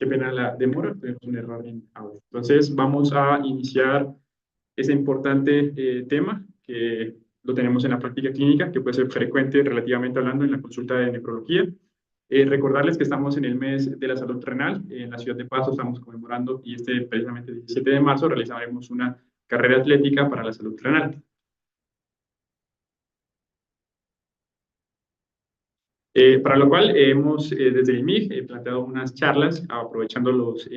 Qué pena la demora, tenemos un error en audio. Entonces, vamos a iniciar ese importante tema que lo tenemos en la práctica clínica, que puede ser frecuente relativamente hablando en la consulta de nefrología. Recordarles que estamos en el mes de la salud renal. En la ciudad de Pasto estamos conmemorando y precisamente el 17 de marzo realizaremos una carrera atlética para la salud renal. Para lo cual hemos desde el IMIG planteado unas charlas aprovechando los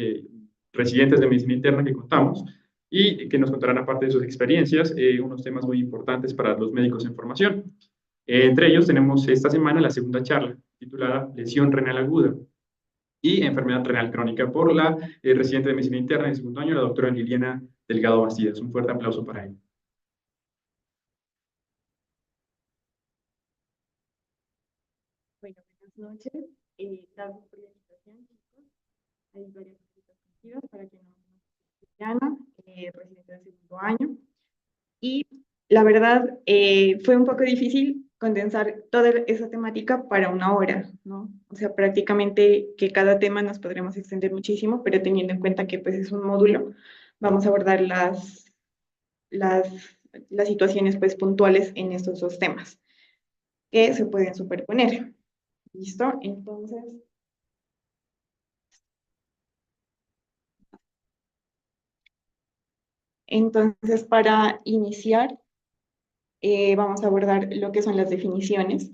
residentes de medicina interna que contamos y que nos contarán aparte de sus experiencias unos temas muy importantes para los médicos en formación. Entre ellos tenemos esta semana la segunda charla titulada Lesión renal aguda y enfermedad renal crónica por la residente de medicina interna de segundo año, la doctora Liliana Delgado Bastidas. Un fuerte aplauso para ella. Bueno, buenas noches. Gracias por la invitación, chicos. Hay varias cositas conocidas para que no Diana, residente de segundo año. Y la verdad, fue un poco difícil condensar toda esa temática para una hora, ¿no? O sea, prácticamente que cada tema nos podremos extender muchísimo, pero teniendo en cuenta que pues es un módulo, vamos a abordar las, las situaciones pues puntuales en estos dos temas que se pueden superponer. ¿Listo? Entonces, para iniciar, vamos a abordar lo que son las definiciones.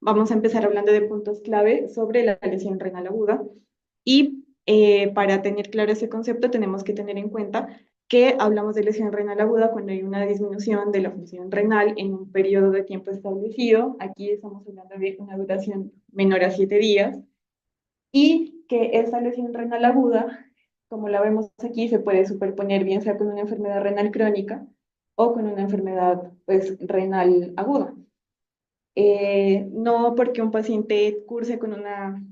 Vamos a empezar hablando de puntos clave sobre la lesión renal aguda y para tener claro ese concepto tenemos que tener en cuenta que hablamos de lesión renal aguda cuando hay una disminución de la función renal en un periodo de tiempo establecido. Aquí estamos hablando de una duración menor a 7 días y que esta lesión renal aguda, como la vemos aquí, se puede superponer bien sea con una enfermedad renal crónica o con una enfermedad pues, renal aguda. No porque un paciente curse con una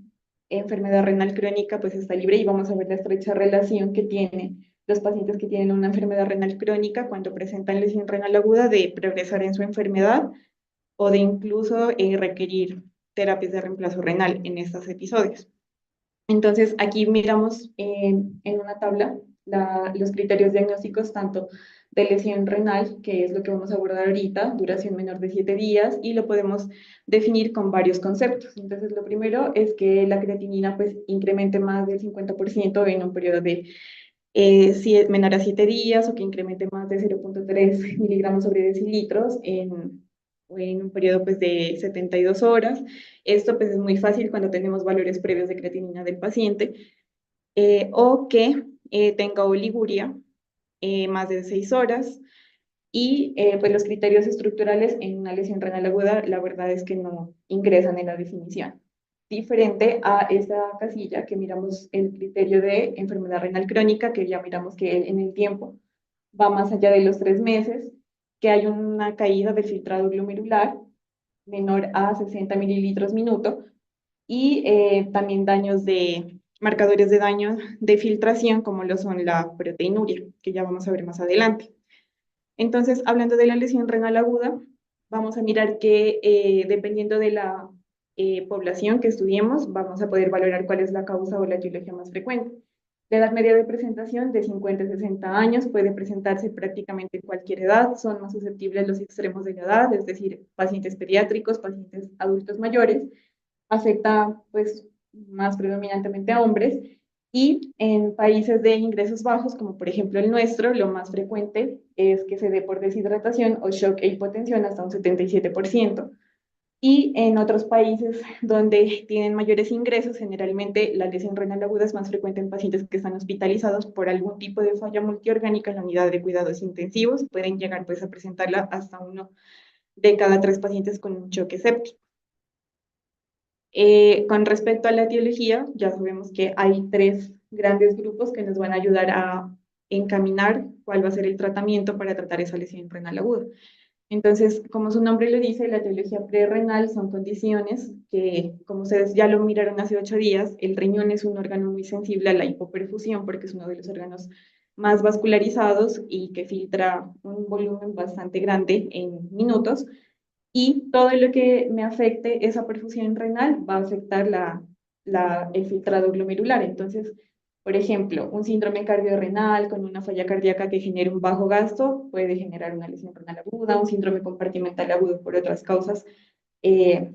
enfermedad renal crónica, pues está libre y vamos a ver la estrecha relación que tienen los pacientes que tienen una enfermedad renal crónica cuando presentan lesión renal aguda de progresar en su enfermedad o de incluso requerir terapias de reemplazo renal en estos episodios. Entonces, aquí miramos en una tabla los criterios diagnósticos tanto de lesión renal, que es lo que vamos a abordar ahorita, duración menor de 7 días, y lo podemos definir con varios conceptos. Entonces, lo primero es que la creatinina pues incremente más del 50% en un periodo de si es menor a 7 días o que incremente más de 0,3 miligramos sobre decilitros en un periodo pues, de 72 horas. Esto pues, es muy fácil cuando tenemos valores previos de creatinina del paciente o que tenga oliguria más de 6 horas. Y pues los criterios estructurales en una lesión renal aguda, la verdad es que no ingresan en la definición. Diferente a esa casilla que miramos el criterio de enfermedad renal crónica, que ya miramos que en el tiempo va más allá de los 3 meses, que hay una caída del filtrado glomerular menor a 60 mililitros minuto y también daños de marcadores de daño de filtración como lo son la proteinuria, que ya vamos a ver más adelante. Entonces, hablando de la lesión renal aguda, vamos a mirar que dependiendo de la población que estudiemos, vamos a poder valorar cuál es la causa o la etiología más frecuente. La edad media de presentación de 50 a 60 años puede presentarse prácticamente en cualquier edad, son más susceptibles los extremos de la edad, es decir, pacientes pediátricos, pacientes adultos mayores, afecta pues más predominantemente a hombres y en países de ingresos bajos, como por ejemplo el nuestro, lo más frecuente es que se dé por deshidratación o shock e hipotensión hasta un 77%. Y en otros países donde tienen mayores ingresos, generalmente la lesión renal aguda es más frecuente en pacientes que están hospitalizados por algún tipo de falla multiorgánica en la unidad de cuidados intensivos. Pueden llegar pues a presentarla hasta 1 de cada 3 pacientes con un choque séptico. Con respecto a la etiología, ya sabemos que hay 3 grandes grupos que nos van a ayudar a encaminar cuál va a ser el tratamiento para tratar esa lesión renal aguda. Entonces, como su nombre lo dice, la etiología prerrenal son condiciones que, como ustedes ya lo miraron hace 8 días, el riñón es un órgano muy sensible a la hipoperfusión porque es uno de los órganos más vascularizados y que filtra un volumen bastante grande en minutos y todo lo que me afecte esa perfusión renal va a afectar el filtrado glomerular. Entonces, Por ejemplo, un síndrome cardiorrenal con una falla cardíaca que genere un bajo gasto puede generar una lesión renal aguda, un síndrome compartimental agudo por otras causas eh,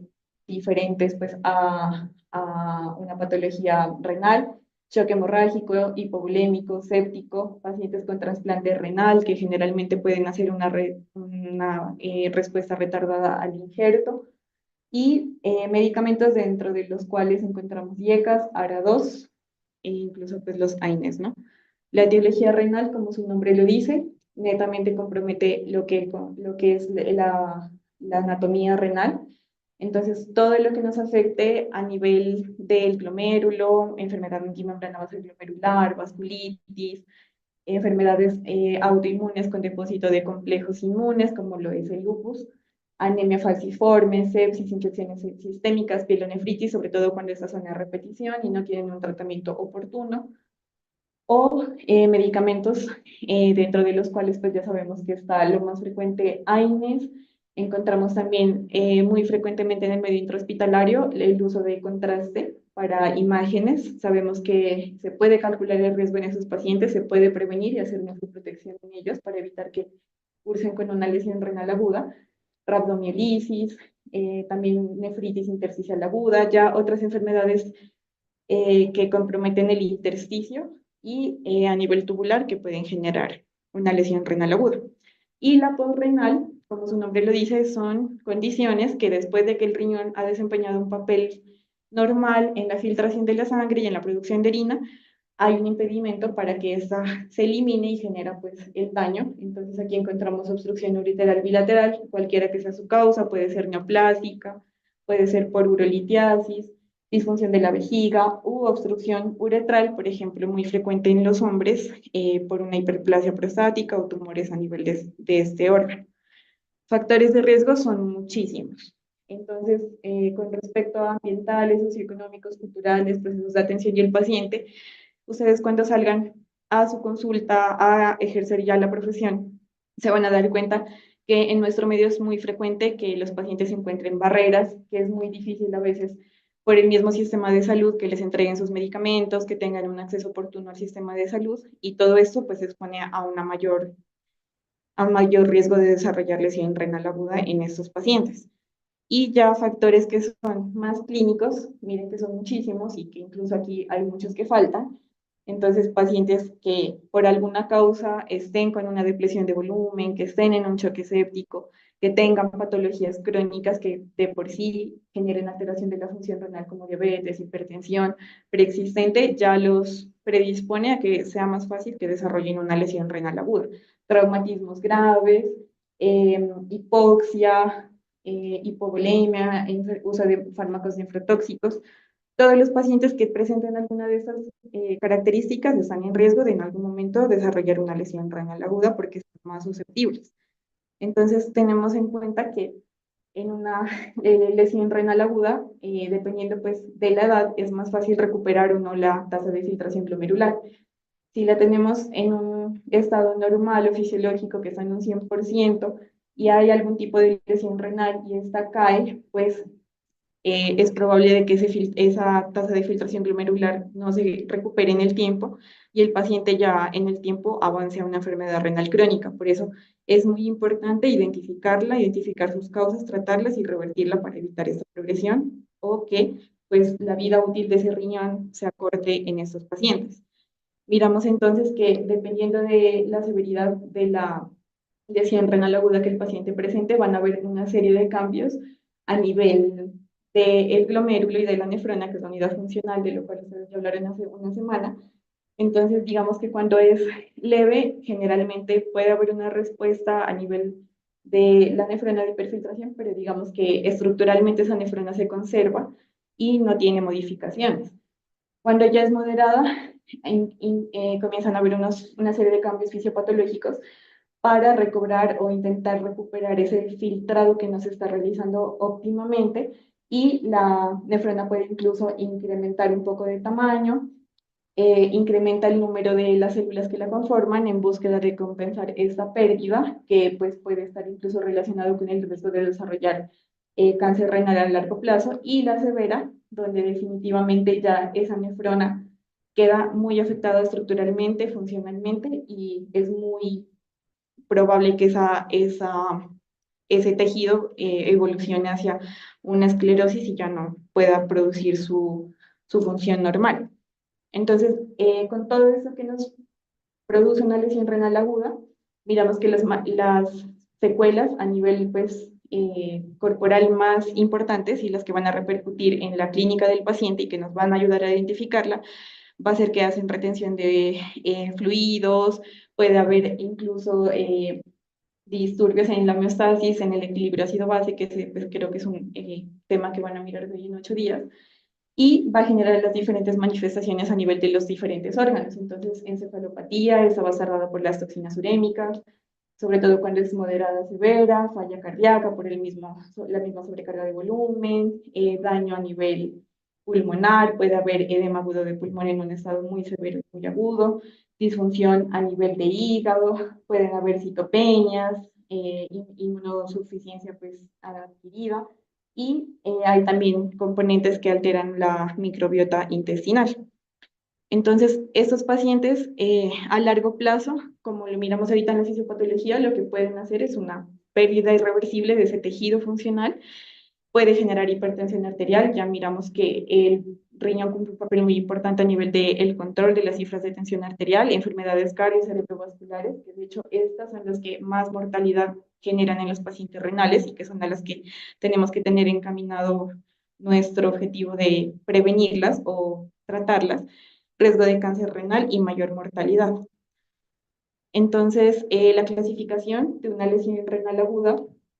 diferentes pues, a una patología renal, choque hemorrágico, hipovolémico, séptico, pacientes con trasplante renal que generalmente pueden hacer una respuesta retardada al injerto y medicamentos dentro de los cuales encontramos IECAS, ARA2 e incluso pues los AINES, ¿no? La etiología renal, como su nombre lo dice, netamente compromete lo que es la anatomía renal. Entonces, todo lo que nos afecte a nivel del glomérulo, enfermedad antimembrana glomerular, vasculitis, enfermedades autoinmunes con depósito de complejos inmunes, como lo es el lupus, anemia falciforme, sepsis, infecciones sistémicas, pielonefritis, sobre todo cuando estas son a repetición y no tienen un tratamiento oportuno, o medicamentos dentro de los cuales pues ya sabemos que está lo más frecuente AINES. Encontramos también muy frecuentemente en el medio intrahospitalario el uso de contraste para imágenes. Sabemos que se puede calcular el riesgo en esos pacientes, se puede prevenir y hacer protección en ellos para evitar que cursen con una lesión renal aguda, rabdomiolisis, también nefritis intersticial aguda, ya otras enfermedades que comprometen el intersticio y a nivel tubular que pueden generar una lesión renal aguda. Y la podrenal, como su nombre lo dice, son condiciones que después de que el riñón ha desempeñado un papel normal en la filtración de la sangre y en la producción de orina, hay un impedimento para que esta se elimine y genera pues el daño. Entonces aquí encontramos obstrucción ureteral bilateral, cualquiera que sea su causa, puede ser neoplásica, puede ser por urolitiasis, disfunción de la vejiga u obstrucción uretral, por ejemplo, muy frecuente en los hombres por una hiperplasia prostática o tumores a nivel de este órgano. Factores de riesgo son muchísimos. Entonces, con respecto a ambientales, socioeconómicos, culturales, procesos de atención y el paciente, ustedes cuando salgan a su consulta a ejercer ya la profesión, se van a dar cuenta que en nuestro medio es muy frecuente que los pacientes encuentren barreras, que es muy difícil a veces por el mismo sistema de salud que les entreguen sus medicamentos, que tengan un acceso oportuno al sistema de salud y todo esto pues expone a un mayor riesgo de desarrollar lesión renal aguda en estos pacientes. Y ya factores que son más clínicos, miren que son muchísimos y que incluso aquí hay muchos que faltan. Entonces, pacientes que por alguna causa estén con una depresión de volumen, que estén en un choque séptico, que tengan patologías crónicas que de por sí generen alteración de la función renal como diabetes, hipertensión preexistente, ya los predispone a que sea más fácil que desarrollen una lesión renal aguda. Traumatismos graves, hipoxia, hipovolemia, uso de fármacos nefrotóxicos. Todos los pacientes que presenten alguna de estas características están en riesgo de en algún momento desarrollar una lesión renal aguda porque son más susceptibles. Entonces, tenemos en cuenta que en una lesión renal aguda, dependiendo pues de la edad, es más fácil recuperar o no la tasa de filtración glomerular. Si la tenemos en un estado normal o fisiológico que está en un 100% y hay algún tipo de lesión renal y esta cae, pues es probable de que esa tasa de filtración glomerular no se recupere en el tiempo y el paciente ya en el tiempo avance a una enfermedad renal crónica. Por eso es muy importante identificarla, identificar sus causas, tratarlas y revertirla para evitar esta progresión o que pues la vida útil de ese riñón se acorte en estos pacientes. Miramos entonces que dependiendo de la severidad de la lesión renal aguda que el paciente presente, van a haber una serie de cambios a nivel del glomérulo y de la nefrona, que es la unidad funcional, de lo cual ustedes ya hablaron hace una semana. Entonces, digamos que cuando es leve, generalmente puede haber una respuesta a nivel de la nefrona de hiperfiltración, pero digamos que estructuralmente esa nefrona se conserva y no tiene modificaciones. Cuando ya es moderada, comienzan a haber una serie de cambios fisiopatológicos para recobrar o intentar recuperar ese filtrado que no se está realizando óptimamente y la nefrona puede incluso incrementar un poco de tamaño, incrementa el número de las células que la conforman en búsqueda de compensar esta pérdida que pues, puede estar incluso relacionado con el riesgo de desarrollar cáncer renal a largo plazo y la severa, donde definitivamente ya esa nefrona queda muy afectado estructuralmente, funcionalmente, y es muy probable que ese tejido evolucione hacia una esclerosis y ya no pueda producir su función normal. Entonces, con todo eso que nos produce una lesión renal aguda, miramos que las secuelas a nivel pues, corporal más importantes y las que van a repercutir en la clínica del paciente y que nos van a ayudar a identificarla, va a ser que hacen retención de fluidos, puede haber incluso disturbios en la homeostasis, en el equilibrio ácido-base, que pues, creo que es un tema que van a mirar de hoy en 8 días, y va a generar las diferentes manifestaciones a nivel de los diferentes órganos. Entonces, encefalopatía, esa va a estar dada por las toxinas urémicas, sobre todo cuando es moderada severa, falla cardíaca por la misma sobrecarga de volumen, daño a nivel pulmonar, puede haber edema agudo de pulmón en un estado muy severo y muy agudo, disfunción a nivel de hígado, pueden haber citopenias, inmunosuficiencia pues adquirida, y hay también componentes que alteran la microbiota intestinal. Entonces, estos pacientes a largo plazo, como lo miramos ahorita en la fisiopatología, lo que pueden hacer es una pérdida irreversible de ese tejido funcional, puede generar hipertensión arterial, ya miramos que el riñón cumple un papel muy importante a nivel del control de las cifras de tensión arterial, enfermedades cardio cerebrovasculares, que de hecho estas son las que más mortalidad generan en los pacientes renales y que son a las que tenemos que tener encaminado nuestro objetivo de prevenirlas o tratarlas, riesgo de cáncer renal y mayor mortalidad. Entonces, la clasificación de una lesión renal aguda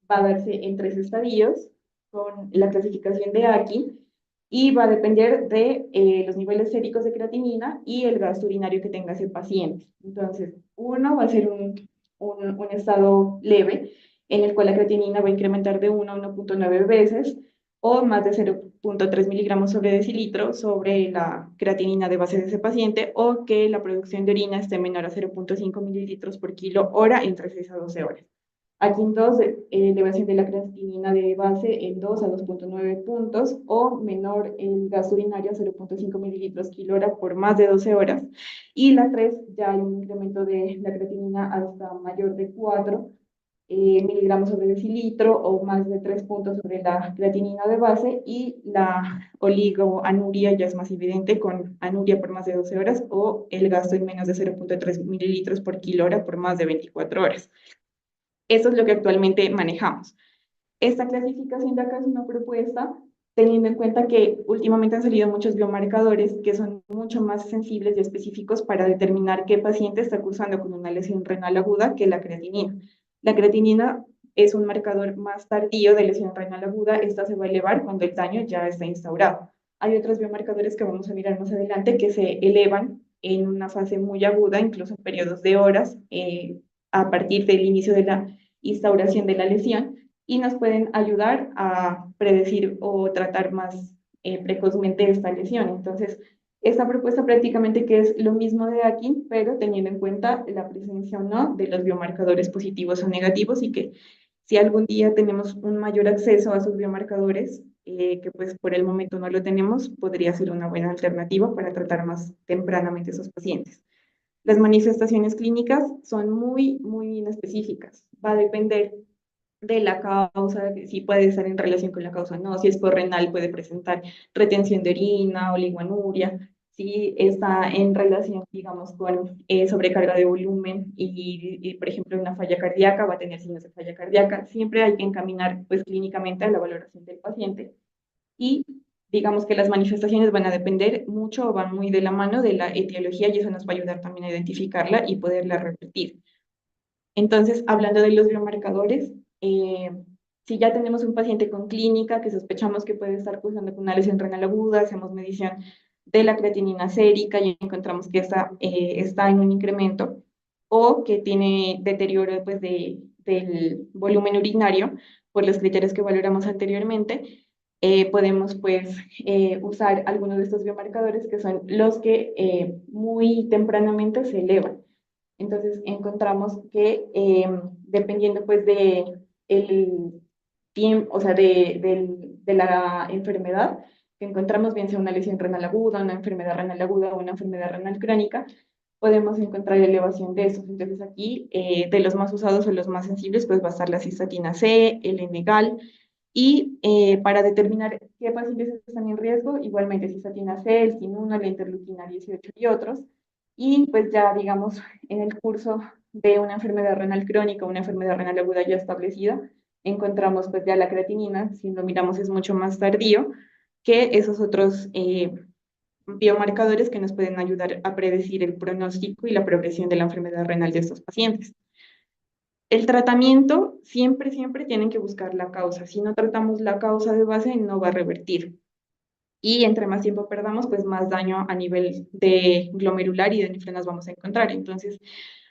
va a darse en 3 estadios, con la clasificación de Aki, y va a depender de los niveles séricos de creatinina y el gasto urinario que tenga ese paciente. Entonces, uno va a ser un estado leve, en el cual la creatinina va a incrementar de 1 a 1.9 veces, o más de 0.3 miligramos sobre decilitro sobre la creatinina de base de ese paciente, o que la producción de orina esté menor a 0.5 mililitros por kilo hora entre 6 a 12 horas. Aquí entonces, elevación de la creatinina de base en 2 a 2.9 puntos o menor el gasto urinario a 0.5 mililitros kilo hora por más de 12 horas. Y la 3, ya hay un incremento de la creatinina hasta mayor de 4 miligramos sobre decilitro o más de 3 puntos sobre la creatinina de base, y la oligoanuria ya es más evidente con anuria por más de 12 horas o el gasto en menos de 0.3 mililitros por kilo hora por más de 24 horas. Eso es lo que actualmente manejamos. Esta clasificación de acá es una propuesta teniendo en cuenta que últimamente han salido muchos biomarcadores que son mucho más sensibles y específicos para determinar qué paciente está cursando con una lesión renal aguda que la creatinina. La creatinina es un marcador más tardío de lesión renal aguda, esta se va a elevar cuando el daño ya está instaurado. Hay otros biomarcadores que vamos a mirar más adelante que se elevan en una fase muy aguda, incluso en periodos de horas, a partir del inicio de la instauración de la lesión, y nos pueden ayudar a predecir o tratar más precozmente esta lesión. Entonces, esta propuesta prácticamente que es lo mismo de aquí, pero teniendo en cuenta la presencia o no de los biomarcadores positivos o negativos, y que si algún día tenemos un mayor acceso a sus biomarcadores, que pues por el momento no lo tenemos, podría ser una buena alternativa para tratar más tempranamente a esos pacientes. Las manifestaciones clínicas son muy, muy inespecíficas. Va a depender de la causa, si puede estar en relación con la causa o no, si es renal puede presentar retención de orina, oligoanuria, si está en relación, digamos, con sobrecarga de volumen y, por ejemplo, una falla cardíaca, va a tener signos de falla cardíaca. Siempre hay que encaminar, pues, clínicamente a la valoración del paciente, y digamos que las manifestaciones van a depender mucho o van muy de la mano de la etiología, y eso nos va a ayudar también a identificarla y poderla revertir. Entonces, hablando de los biomarcadores, si ya tenemos un paciente con clínica que sospechamos que puede estar cursando con una lesión renal aguda, hacemos medición de la creatinina sérica y encontramos que esta, está en un incremento o que tiene deterioro pues, del volumen urinario por los criterios que valoramos anteriormente, podemos pues usar algunos de estos biomarcadores que son los que muy tempranamente se elevan. Entonces encontramos que dependiendo pues de el tiempo, o sea, de la enfermedad, que encontramos, bien sea una lesión renal aguda, una enfermedad renal aguda o una enfermedad renal crónica, podemos encontrar elevación de estos. Entonces aquí, de los más usados o los más sensibles, pues va a estar la cistatina C, el Enegal, y para determinar qué pacientes están en riesgo, igualmente cistatina C, el SIN1, la interleuquina 18 y otros. Y pues ya, digamos, en el curso de una enfermedad renal crónica, una enfermedad renal aguda ya establecida, encontramos pues ya la creatinina, si lo miramos es mucho más tardío que esos otros biomarcadores que nos pueden ayudar a predecir el pronóstico y la progresión de la enfermedad renal de estos pacientes. El tratamiento siempre, siempre tienen que buscar la causa. Si no tratamos la causa de base, no va a revertir. Y entre más tiempo perdamos, pues más daño a nivel de glomerular y de nefronas vamos a encontrar. Entonces,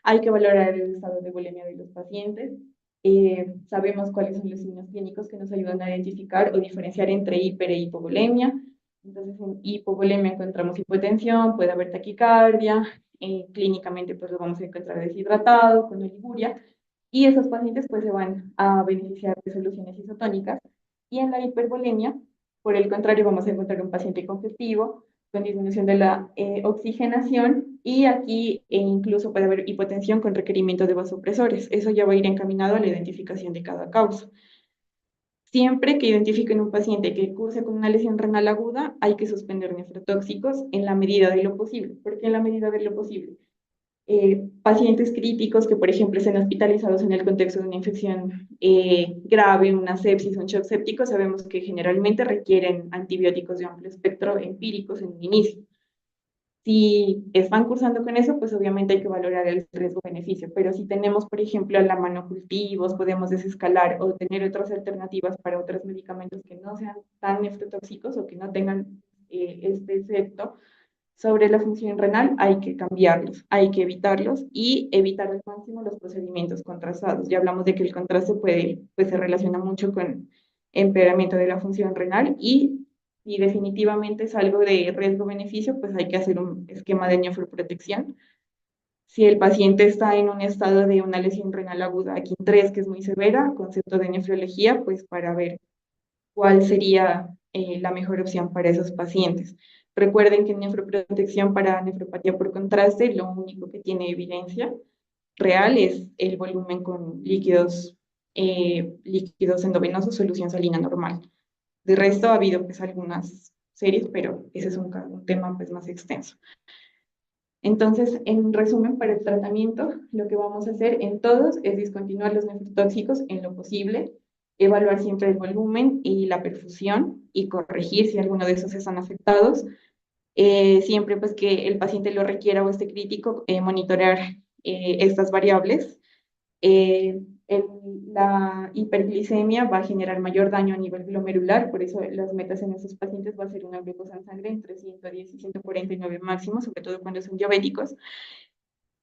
hay que valorar el estado de bulimia de los pacientes. Sabemos cuáles son los signos clínicos que nos ayudan a identificar o diferenciar entre hiper e hipovolemia. Entonces, en hipovolemia encontramos hipotensión, puede haber taquicardia, clínicamente pues lo vamos a encontrar deshidratado, con oliguria, y esos pacientes pues se van a beneficiar de soluciones isotónicas. Y en la hipervolemia, por el contrario, vamos a encontrar un paciente congestivo con disminución de la oxigenación y aquí incluso puede haber hipotensión con requerimiento de vasopresores. Eso ya va a ir encaminado a la identificación de cada causa. Siempre que identifiquen un paciente que curse con una lesión renal aguda, hay que suspender nefrotóxicos en la medida de lo posible. ¿Por qué en la medida de lo posible? Pacientes críticos que, por ejemplo, estén hospitalizados en el contexto de una infección grave, una sepsis, un shock séptico, sabemos que generalmente requieren antibióticos de amplio espectro empíricos en un inicio. Si están cursando con eso, pues obviamente hay que valorar el riesgo-beneficio, pero si tenemos, por ejemplo, a la mano cultivos, podemos desescalar o tener otras alternativas para otros medicamentos que no sean tan nefrotóxicos o que no tengan este efecto sobre la función renal, hay que cambiarlos, hay que evitarlos y evitar al máximo los procedimientos contrastados. Ya hablamos de que el contraste pues se relaciona mucho con empeoramiento de la función renal y definitivamente es algo de riesgo-beneficio, pues hay que hacer un esquema de nefroprotección. Si el paciente está en un estado de una lesión renal aguda, aquí 3, que es muy severa, concepto de nefrología, pues para ver cuál sería la mejor opción para esos pacientes. Recuerden que en nefroprotección para nefropatía por contraste, lo único que tiene evidencia real es el volumen con líquidos endovenosos, solución salina normal. De resto, ha habido pues algunas series, pero ese es un tema pues más extenso. Entonces, en resumen, para el tratamiento, lo que vamos a hacer en todos es discontinuar los nefrotóxicos en lo posible, evaluar siempre el volumen y la perfusión y corregir si alguno de esos están afectados. Siempre pues que el paciente lo requiera o esté crítico, monitorear estas variables. Eh, la hiperglicemia va a generar mayor daño a nivel glomerular, por eso las metas en esos pacientes va a ser una glucosa en sangre entre 110 y 149 máximo, sobre todo cuando son diabéticos.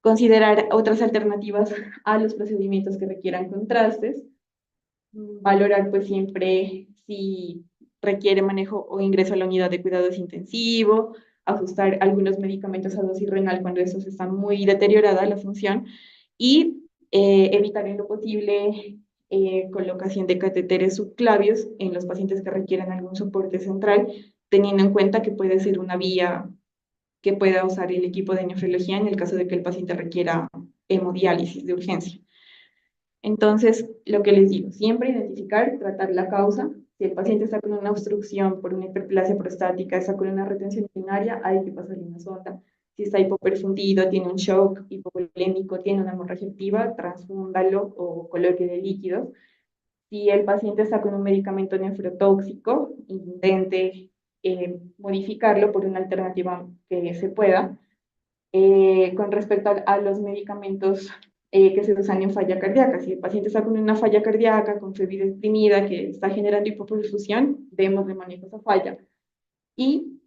Considerar otras alternativas a los procedimientos que requieran contrastes. Valorar pues siempre si requiere manejo o ingreso a la unidad de cuidados intensivo, ajustar algunos medicamentos a dosis renal cuando estos están muy deteriorada la función y evitar en lo posible colocación de catéteres subclavios en los pacientes que requieran algún soporte central, teniendo en cuenta que puede ser una vía que pueda usar el equipo de nefrología en el caso de que el paciente requiera hemodiálisis de urgencia. Entonces, lo que les digo, siempre identificar, tratar la causa. Si el paciente está con una obstrucción por una hiperplasia prostática, está con una retención urinaria, hay que pasarle una sonda. Si está hipoperfundido, tiene un shock hipovolémico, tiene una hemorragia activa, transfúndalo o colóquele líquidos. Si el paciente está con un medicamento nefrotóxico, intente modificarlo por una alternativa que se pueda. Con respecto a los medicamentos que se usan en falla cardíaca. Si el paciente está con una falla cardíaca, con fiebre deprimida, que está generando hipoperfusión, demos de manejo esa falla. Y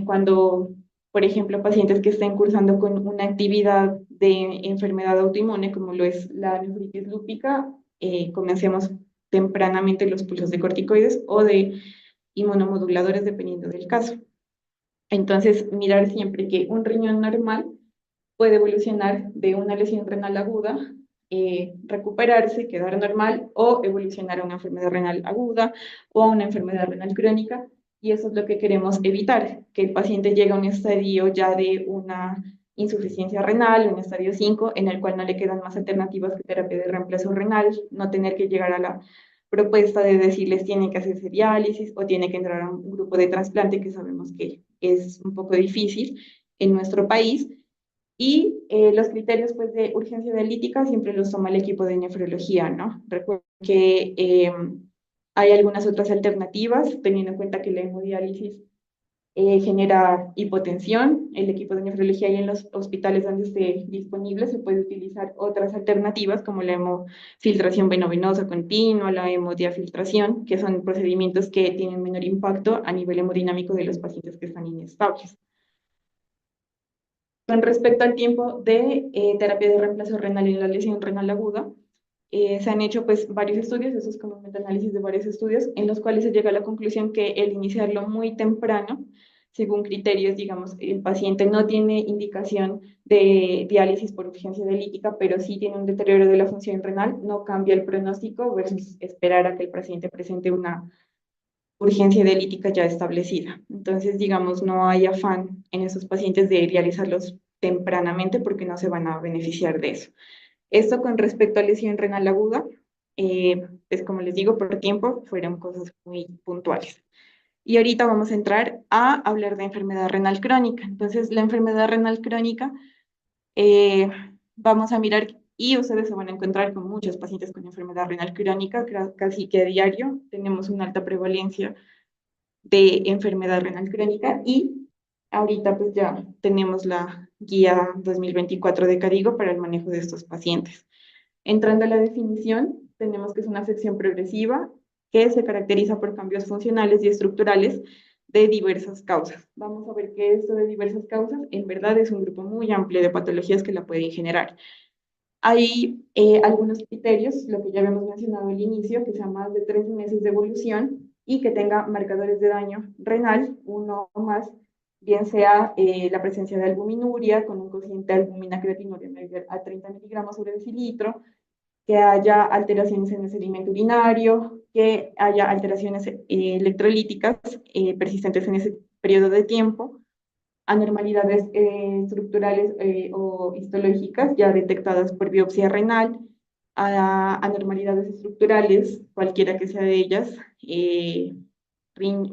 cuando, por ejemplo, pacientes que estén cursando con una actividad de enfermedad autoinmune, como lo es la nefritis lúpica, comencemos tempranamente los pulsos de corticoides o de inmunomoduladores, dependiendo del caso. Entonces, mirar siempre que un riñón normal puede evolucionar de una lesión renal aguda, recuperarse, quedar normal o evolucionar a una enfermedad renal aguda o a una enfermedad renal crónica y eso es lo que queremos evitar, que el paciente llegue a un estadio ya de una insuficiencia renal, un estadio 5, en el cual no le quedan más alternativas que terapia de reemplazo renal, no tener que llegar a la propuesta de decirles tienen que hacerse diálisis o tiene que entrar a un grupo de trasplante, que sabemos que es un poco difícil en nuestro país. Y los criterios pues, de urgencia dialítica siempre los toma el equipo de nefrología, ¿no? Recuerden que hay algunas otras alternativas, teniendo en cuenta que la hemodiálisis genera hipotensión. El equipo de nefrología y en los hospitales donde esté disponible se puede utilizar otras alternativas como la hemofiltración venovenosa continua, la hemodiafiltración, que son procedimientos que tienen menor impacto a nivel hemodinámico de los pacientes que están inestables. Con respecto al tiempo de terapia de reemplazo renal en la lesión renal aguda, se han hecho pues varios estudios, eso es como un metaanálisis de varios estudios, en los cuales se llega a la conclusión que el iniciarlo muy temprano, según criterios, digamos, el paciente no tiene indicación de diálisis por urgencia dialítica, pero sí tiene un deterioro de la función renal, no cambia el pronóstico versus esperar a que el paciente presente una urgencia dialítica ya establecida. Entonces, digamos, no hay afán en esos pacientes de dializarlos tempranamente porque no se van a beneficiar de eso. Esto con respecto a lesión renal aguda, pues como les digo, por tiempo fueron cosas muy puntuales. Y ahorita vamos a entrar a hablar de enfermedad renal crónica. Entonces, la enfermedad renal crónica, eh, vamos a mirar, y ustedes se van a encontrar con muchos pacientes con enfermedad renal crónica, casi que a diario tenemos una alta prevalencia de enfermedad renal crónica y ahorita pues ya tenemos la guía 2024 de Cadigo para el manejo de estos pacientes. Entrando a la definición, tenemos que es una afección progresiva que se caracteriza por cambios funcionales y estructurales de diversas causas. Vamos a ver que esto de diversas causas en verdad es un grupo muy amplio de patologías que la pueden generar. Hay algunos criterios, lo que ya habíamos mencionado al inicio, que sea más de 3 meses de evolución y que tenga marcadores de daño renal, uno o más, bien sea la presencia de albuminuria con un cociente de albumina creatinuria mayor a 30 miligramos sobre decilitro, que haya alteraciones en el sedimento urinario, que haya alteraciones electrolíticas persistentes en ese periodo de tiempo, anormalidades estructurales o histológicas ya detectadas por biopsia renal, anormalidades estructurales, cualquiera que sea de ellas,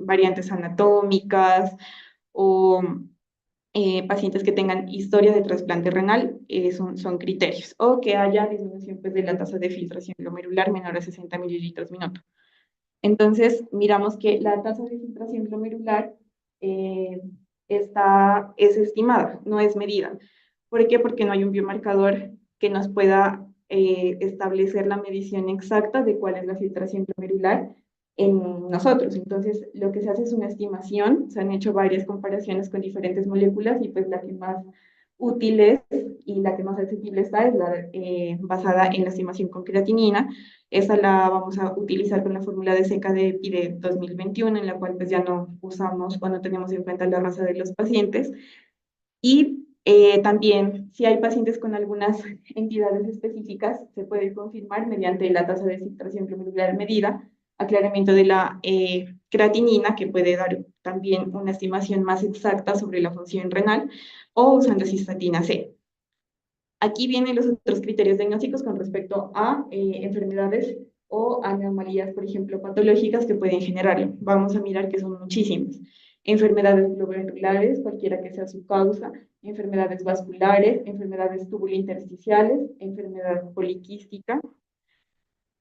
variantes anatómicas o pacientes que tengan historia de trasplante renal, son criterios, o que haya disminución pues, de la tasa de filtración glomerular menor a 60 mililitros minuto. Entonces, miramos que la tasa de filtración glomerular eh, es estimada, no es medida. ¿Por qué? Porque no hay un biomarcador que nos pueda establecer la medición exacta de cuál es la filtración glomerular en nosotros. Entonces, lo que se hace es una estimación, se han hecho varias comparaciones con diferentes moléculas y pues la que más útil es y la que más accesible está es la basada en la estimación con creatinina. Esta la vamos a utilizar con la fórmula de seca de PIDE 2021, en la cual pues ya no usamos o no tenemos en cuenta la raza de los pacientes. Y también, si hay pacientes con algunas entidades específicas, se puede confirmar mediante la tasa de filtración glomerular medida, aclaramiento de la creatinina, que puede dar también una estimación más exacta sobre la función renal, o usando cistatina C. Aquí vienen los otros criterios diagnósticos con respecto a enfermedades o anomalías, por ejemplo, patológicas que pueden generarlo. Vamos a mirar que son muchísimas. Enfermedades glomerulares, cualquiera que sea su causa, enfermedades vasculares, enfermedades tubulointersticiales, enfermedad poliquística,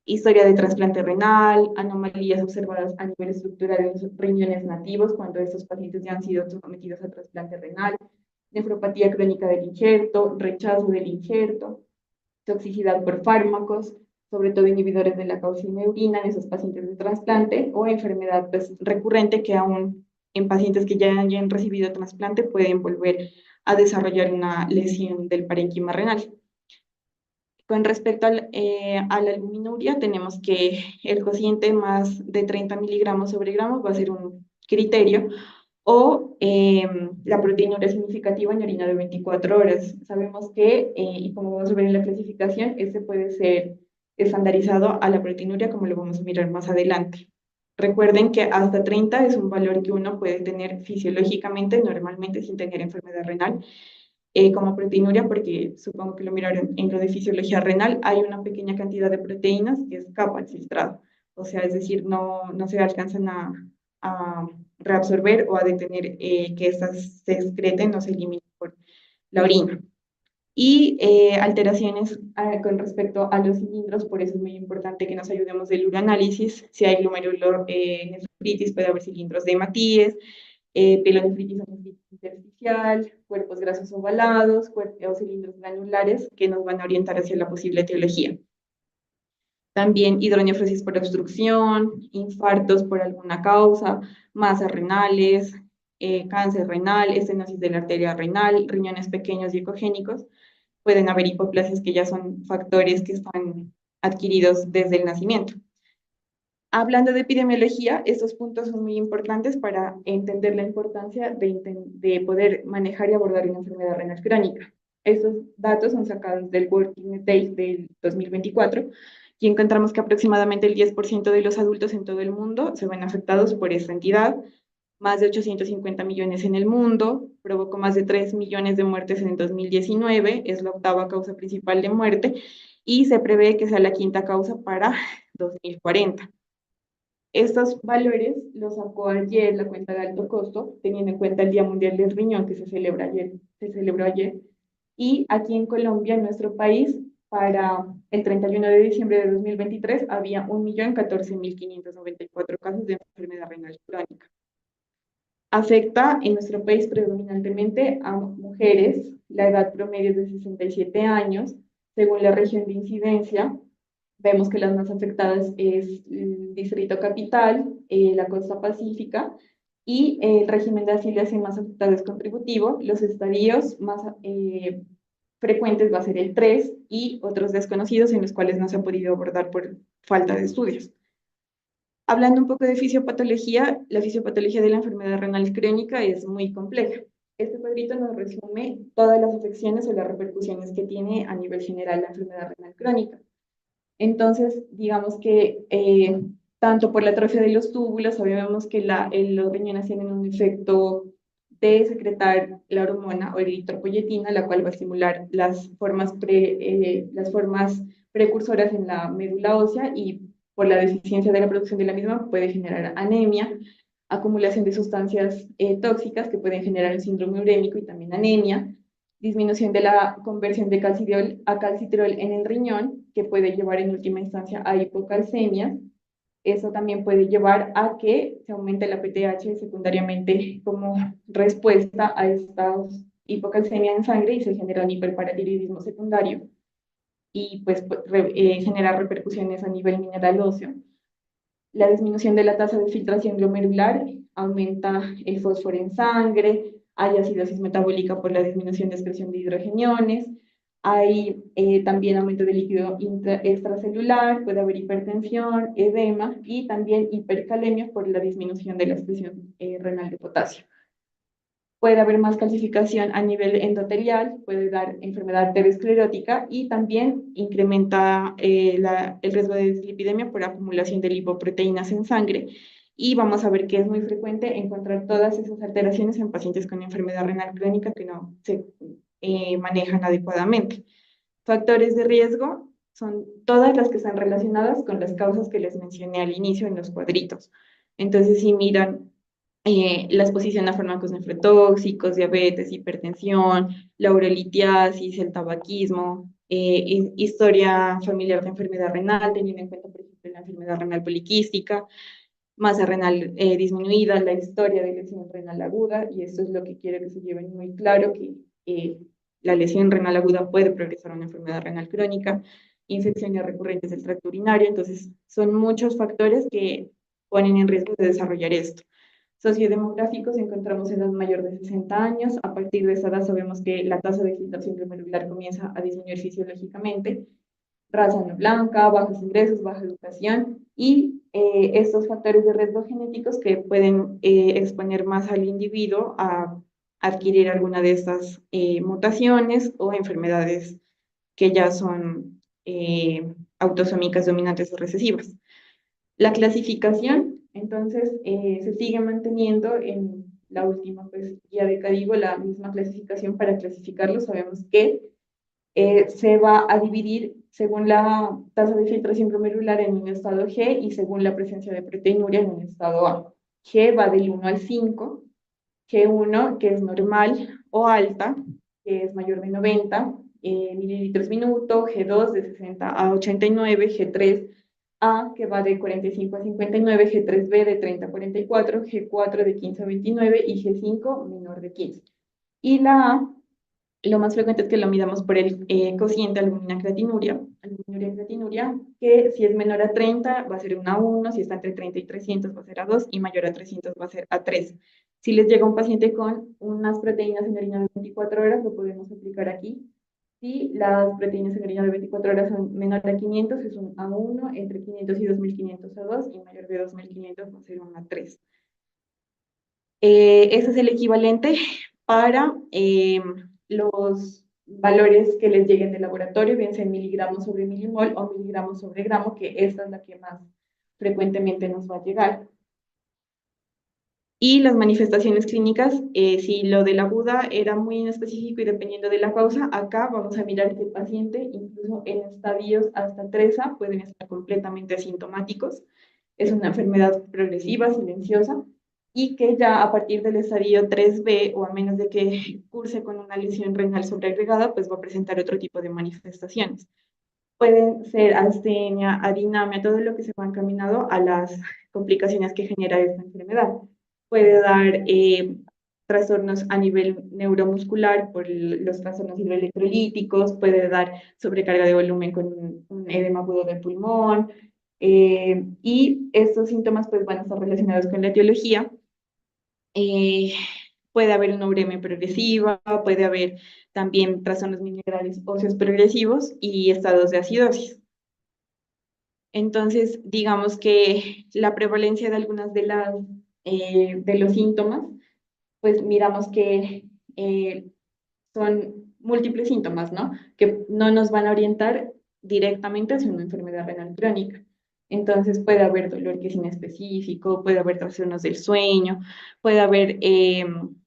historia de trasplante renal, anomalías observadas a nivel estructural en los riñones nativos cuando estos pacientes ya han sido sometidos a trasplante renal, nefropatía crónica del injerto, rechazo del injerto, toxicidad por fármacos, sobre todo inhibidores de la calcineurina en esos pacientes de trasplante o enfermedad pues, recurrente que aún en pacientes que ya hayan recibido trasplante pueden volver a desarrollar una lesión del parénquima renal. Con respecto a la albuminuria, tenemos que el cociente más de 30 miligramos sobre gramos va a ser un criterio, o la proteinuria significativa en orina de 24 horas. Sabemos que, y como vamos a ver en la clasificación, este puede ser estandarizado a la proteinuria, como lo vamos a mirar más adelante. Recuerden que hasta 30 es un valor que uno puede tener fisiológicamente, normalmente, sin tener enfermedad renal, como proteinuria, porque supongo que lo miraron en lo de fisiología renal, hay una pequeña cantidad de proteínas que escapa al filtrado. O sea, es decir, no se alcanzan a reabsorber o a detener que estas se excreten o se eliminen por la orina. Y alteraciones con respecto a los cilindros, por eso es muy importante que nos ayudemos del uroanálisis. Si hay glomerulonefritis, puede haber cilindros de Matías, pielonefritis o nefritis intersticial, cuerpos grasos ovalados, o cilindros granulares que nos van a orientar hacia la posible etiología. También hidronefrosis por obstrucción, infartos por alguna causa, masas renales, cáncer renal, estenosis de la arteria renal, riñones pequeños y ecogénicos. Pueden haber hipoplasias que ya son factores que están adquiridos desde el nacimiento. Hablando de epidemiología, estos puntos son muy importantes para entender la importancia de poder manejar y abordar una enfermedad renal crónica. Estos datos son sacados del World Kidney Day del 2024 y encontramos que aproximadamente el 10% de los adultos en todo el mundo se ven afectados por esta entidad, más de 850 millones en el mundo, provocó más de 3 millones de muertes en el 2019, es la octava causa principal de muerte y se prevé que sea la quinta causa para 2040. Estos valores los sacó ayer la cuenta de alto costo, teniendo en cuenta el Día Mundial del Riñón que se celebró ayer. Y aquí en Colombia, en nuestro país, para el 31 de diciembre de 2023 había 1.014.594 casos de enfermedad renal crónica. Afecta en nuestro país predominantemente a mujeres, la edad promedio es de 67 años, según la región de incidencia. Vemos que las más afectadas es el Distrito Capital, la Costa Pacífica y el régimen de afiliación más afectado es contributivo. Los estadios más frecuentes va a ser el 3 y otros desconocidos en los cuales no se ha podido abordar por falta de estudios. Hablando un poco de fisiopatología, la fisiopatología de la enfermedad renal crónica es muy compleja. Este cuadrito nos resume todas las afecciones o las repercusiones que tiene a nivel general la enfermedad renal crónica. Entonces, digamos que tanto por la atrofia de los túbulos, sabemos que los riñones tienen un efecto de secretar la hormona o eritropoyetina, la cual va a estimular las formas precursoras en la médula ósea y por la deficiencia de la producción de la misma puede generar anemia, acumulación de sustancias tóxicas que pueden generar el síndrome urémico y también anemia, disminución de la conversión de calcidiol a calcitrol en el riñón, que puede llevar en última instancia a hipocalcemia. Eso también puede llevar a que se aumente la PTH secundariamente como respuesta a esta hipocalcemia en sangre y se genera un hiperparatiroidismo secundario y pues genera repercusiones a nivel mineral óseo. La disminución de la tasa de filtración glomerular aumenta el fósforo en sangre, hay acidosis metabólica por la disminución de expresión de hidrogeniones, hay también aumento de líquido extracelular, puede haber hipertensión, edema y también hipercalemia por la disminución de la expresión renal de potasio. Puede haber más calcificación a nivel endotelial, puede dar enfermedad arteriosclerótica y también incrementa el riesgo de dislipidemia por acumulación de lipoproteínas en sangre. Y vamos a ver que es muy frecuente encontrar todas esas alteraciones en pacientes con enfermedad renal crónica que no se manejan adecuadamente. Factores de riesgo son todas las que están relacionadas con las causas que les mencioné al inicio en los cuadritos. Entonces, si miran la exposición a fármacos nefrotóxicos, diabetes, hipertensión, la urolitiasis, el tabaquismo, historia familiar de enfermedad renal, teniendo en cuenta, por ejemplo, la enfermedad renal poliquística, masa renal disminuida, la historia de lesión renal aguda, y esto es lo que quiero que se lleven muy claro, que la lesión renal aguda puede progresar a una enfermedad renal crónica, infecciones recurrentes del tracto urinario, entonces son muchos factores que ponen en riesgo de desarrollar esto. Sociodemográficos encontramos en los mayores de 60 años. A partir de esa edad sabemos que la tasa de filtración glomerular comienza a disminuir fisiológicamente. Raza no blanca, bajos ingresos, baja educación y estos factores de riesgo genéticos que pueden exponer más al individuo a adquirir alguna de estas mutaciones o enfermedades que ya son autosómicas dominantes o recesivas. La clasificación Entonces, se sigue manteniendo en la última pues, guía de Cadigo la misma clasificación para clasificarlo. Sabemos que se va a dividir según la tasa de filtración glomerular en un estado G y según la presencia de proteinuria en un estado A. G va del 1 al 5, G1, que es normal o alta, que es mayor de 90 mililitros minuto, G2 de 60 a 89, G3 A, que va de 45 a 59, G3B de 30 a 44, G4 de 15 a 29 y G5 menor de 15. Y la A, lo más frecuente es que lo midamos por el cociente albúmina-creatinuria, que si es menor a 30 va a ser una 1, si está entre 30 y 300 va a ser a 2 y mayor a 300 va a ser a 3. Si les llega un paciente con unas proteínas en orina de 24 horas, lo podemos aplicar aquí. Si las proteínas en orina de 24 horas son menor a 500, es un A1, entre 500 y 2500 A2 y mayor de 2500 va a ser un A3. Ese es el equivalente para los valores que les lleguen del laboratorio, bien sea en miligramos sobre milimol o miligramos sobre gramo, que esta es la que más frecuentemente nos va a llegar. Y las manifestaciones clínicas, si lo de la aguda era muy inespecífico y dependiendo de la causa, acá vamos a mirar que el paciente, incluso en estadios hasta 3A, pueden estar completamente asintomáticos. Es una enfermedad progresiva, silenciosa, y que ya a partir del estadio 3B, o a menos de que curse con una lesión renal sobreagregada, pues va a presentar otro tipo de manifestaciones. Pueden ser astenia, adinamia, todo lo que se va encaminado a las complicaciones que genera esta enfermedad. Puede dar trastornos a nivel neuromuscular por los trastornos hidroelectrolíticos, puede dar sobrecarga de volumen con un edema agudo del pulmón, y estos síntomas pues van a estar relacionados con la etiología. Puede haber una uremia progresiva, puede haber también trastornos minerales óseos progresivos y estados de acidosis. Entonces, digamos que la prevalencia de algunas de los síntomas, pues miramos que son múltiples síntomas, ¿no? Que no nos van a orientar directamente hacia una enfermedad renal crónica. Entonces puede haber dolor que es inespecífico, puede haber trastornos del sueño, puede haber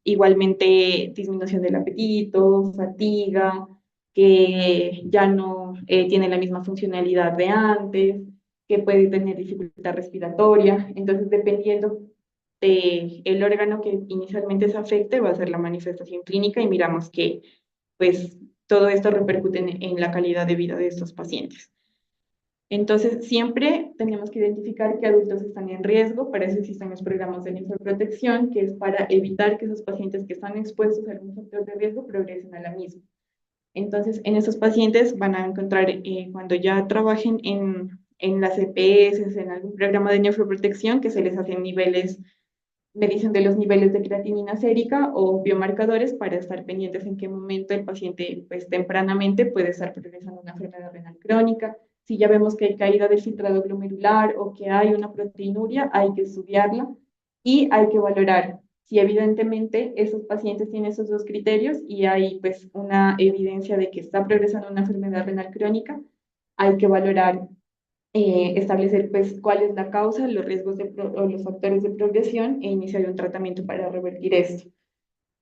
igualmente disminución del apetito, fatiga, que ya no tiene la misma funcionalidad de antes, que puede tener dificultad respiratoria. Entonces, dependiendo el órgano que inicialmente se afecte va a ser la manifestación clínica y miramos que pues todo esto repercute en la calidad de vida de estos pacientes. Entonces, siempre tenemos que identificar qué adultos están en riesgo. Para eso existen los programas de linfoprotección, que es para evitar que esos pacientes que están expuestos a algún factor de riesgo progresen a la misma. Entonces, en esos pacientes van a encontrar, cuando ya trabajen en las EPS, en algún programa de nefroprotección, que se les hacen niveles, medición de los niveles de creatinina sérica o biomarcadores para estar pendientes en qué momento el paciente, pues tempranamente, puede estar progresando una enfermedad renal crónica. Si ya vemos que hay caída del filtrado glomerular o que hay una proteinuria, hay que estudiarla y hay que valorar si evidentemente esos pacientes tienen esos dos criterios y hay pues una evidencia de que está progresando una enfermedad renal crónica, hay que valorar establecer pues cuál es la causa, los riesgos o los factores de progresión e iniciar un tratamiento para revertir esto.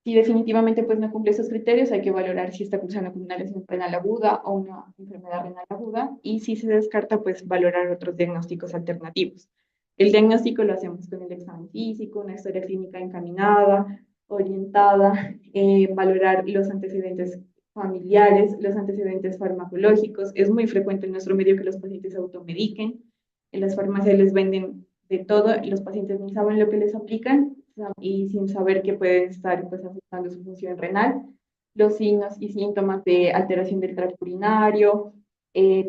Si definitivamente pues no cumple esos criterios, hay que valorar si está cursando con una lesión renal aguda o una enfermedad renal aguda y si se descarta pues valorar otros diagnósticos alternativos. El diagnóstico lo hacemos con el examen físico, una historia clínica encaminada, orientada, valorar los antecedentes familiares, los antecedentes farmacológicos. Es muy frecuente en nuestro medio que los pacientes se automediquen. En las farmacias les venden de todo, los pacientes ni saben lo que les aplican y sin saber que pueden estar pues, afectando su función renal. Los signos y síntomas de alteración del tracto urinario.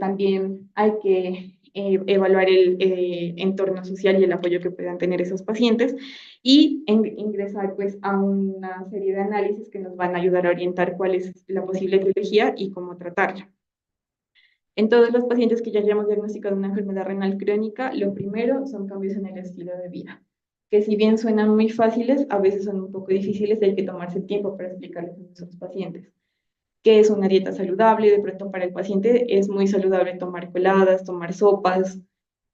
También hay que evaluar el entorno social y el apoyo que puedan tener esos pacientes y ingresar pues a una serie de análisis que nos van a ayudar a orientar cuál es la posible etiología y cómo tratarla. En todos los pacientes que ya hayamos diagnosticado una enfermedad renal crónica, lo primero son cambios en el estilo de vida, que si bien suenan muy fáciles, a veces son un poco difíciles y hay que tomarse el tiempo para explicarles a nuestros pacientes qué es una dieta saludable. De pronto para el paciente es muy saludable tomar coladas, tomar sopas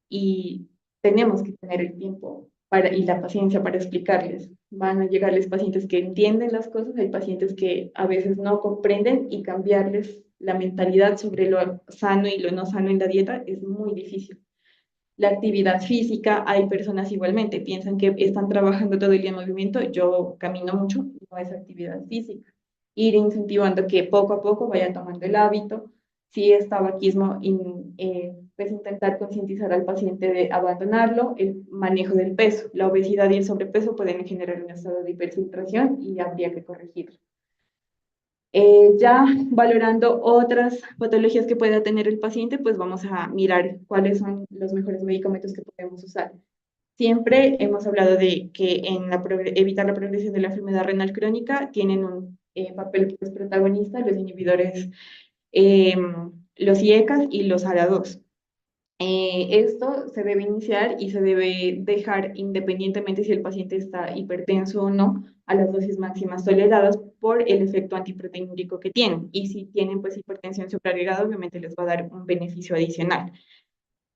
y tenemos que tener el tiempo y la paciencia para explicarles. Van a llegarles pacientes que entienden las cosas, hay pacientes que a veces no comprenden y cambiarles la mentalidad sobre lo sano y lo no sano en la dieta es muy difícil. La actividad física, hay personas igualmente, piensan que están trabajando todo el día en movimiento, yo camino mucho, no es actividad física. Ir incentivando que poco a poco vayan tomando el hábito. Si es tabaquismo, pues intentar concientizar al paciente de abandonarlo, el manejo del peso. La obesidad y el sobrepeso pueden generar un estado de hiperfiltración y habría que corregirlo. Ya valorando otras patologías que pueda tener el paciente, pues vamos a mirar cuáles son los mejores medicamentos que podemos usar. Siempre hemos hablado de que en evitar la progresión de la enfermedad renal crónica tienen un papel pues, protagonista los inhibidores, eh, los IECAS y los ARA2. Esto se debe iniciar y se debe dejar independientemente si el paciente está hipertenso o no a las dosis máximas toleradas por el efecto antiproteinúrico que tienen. Y si tienen pues hipertensión supragregada, obviamente les va a dar un beneficio adicional.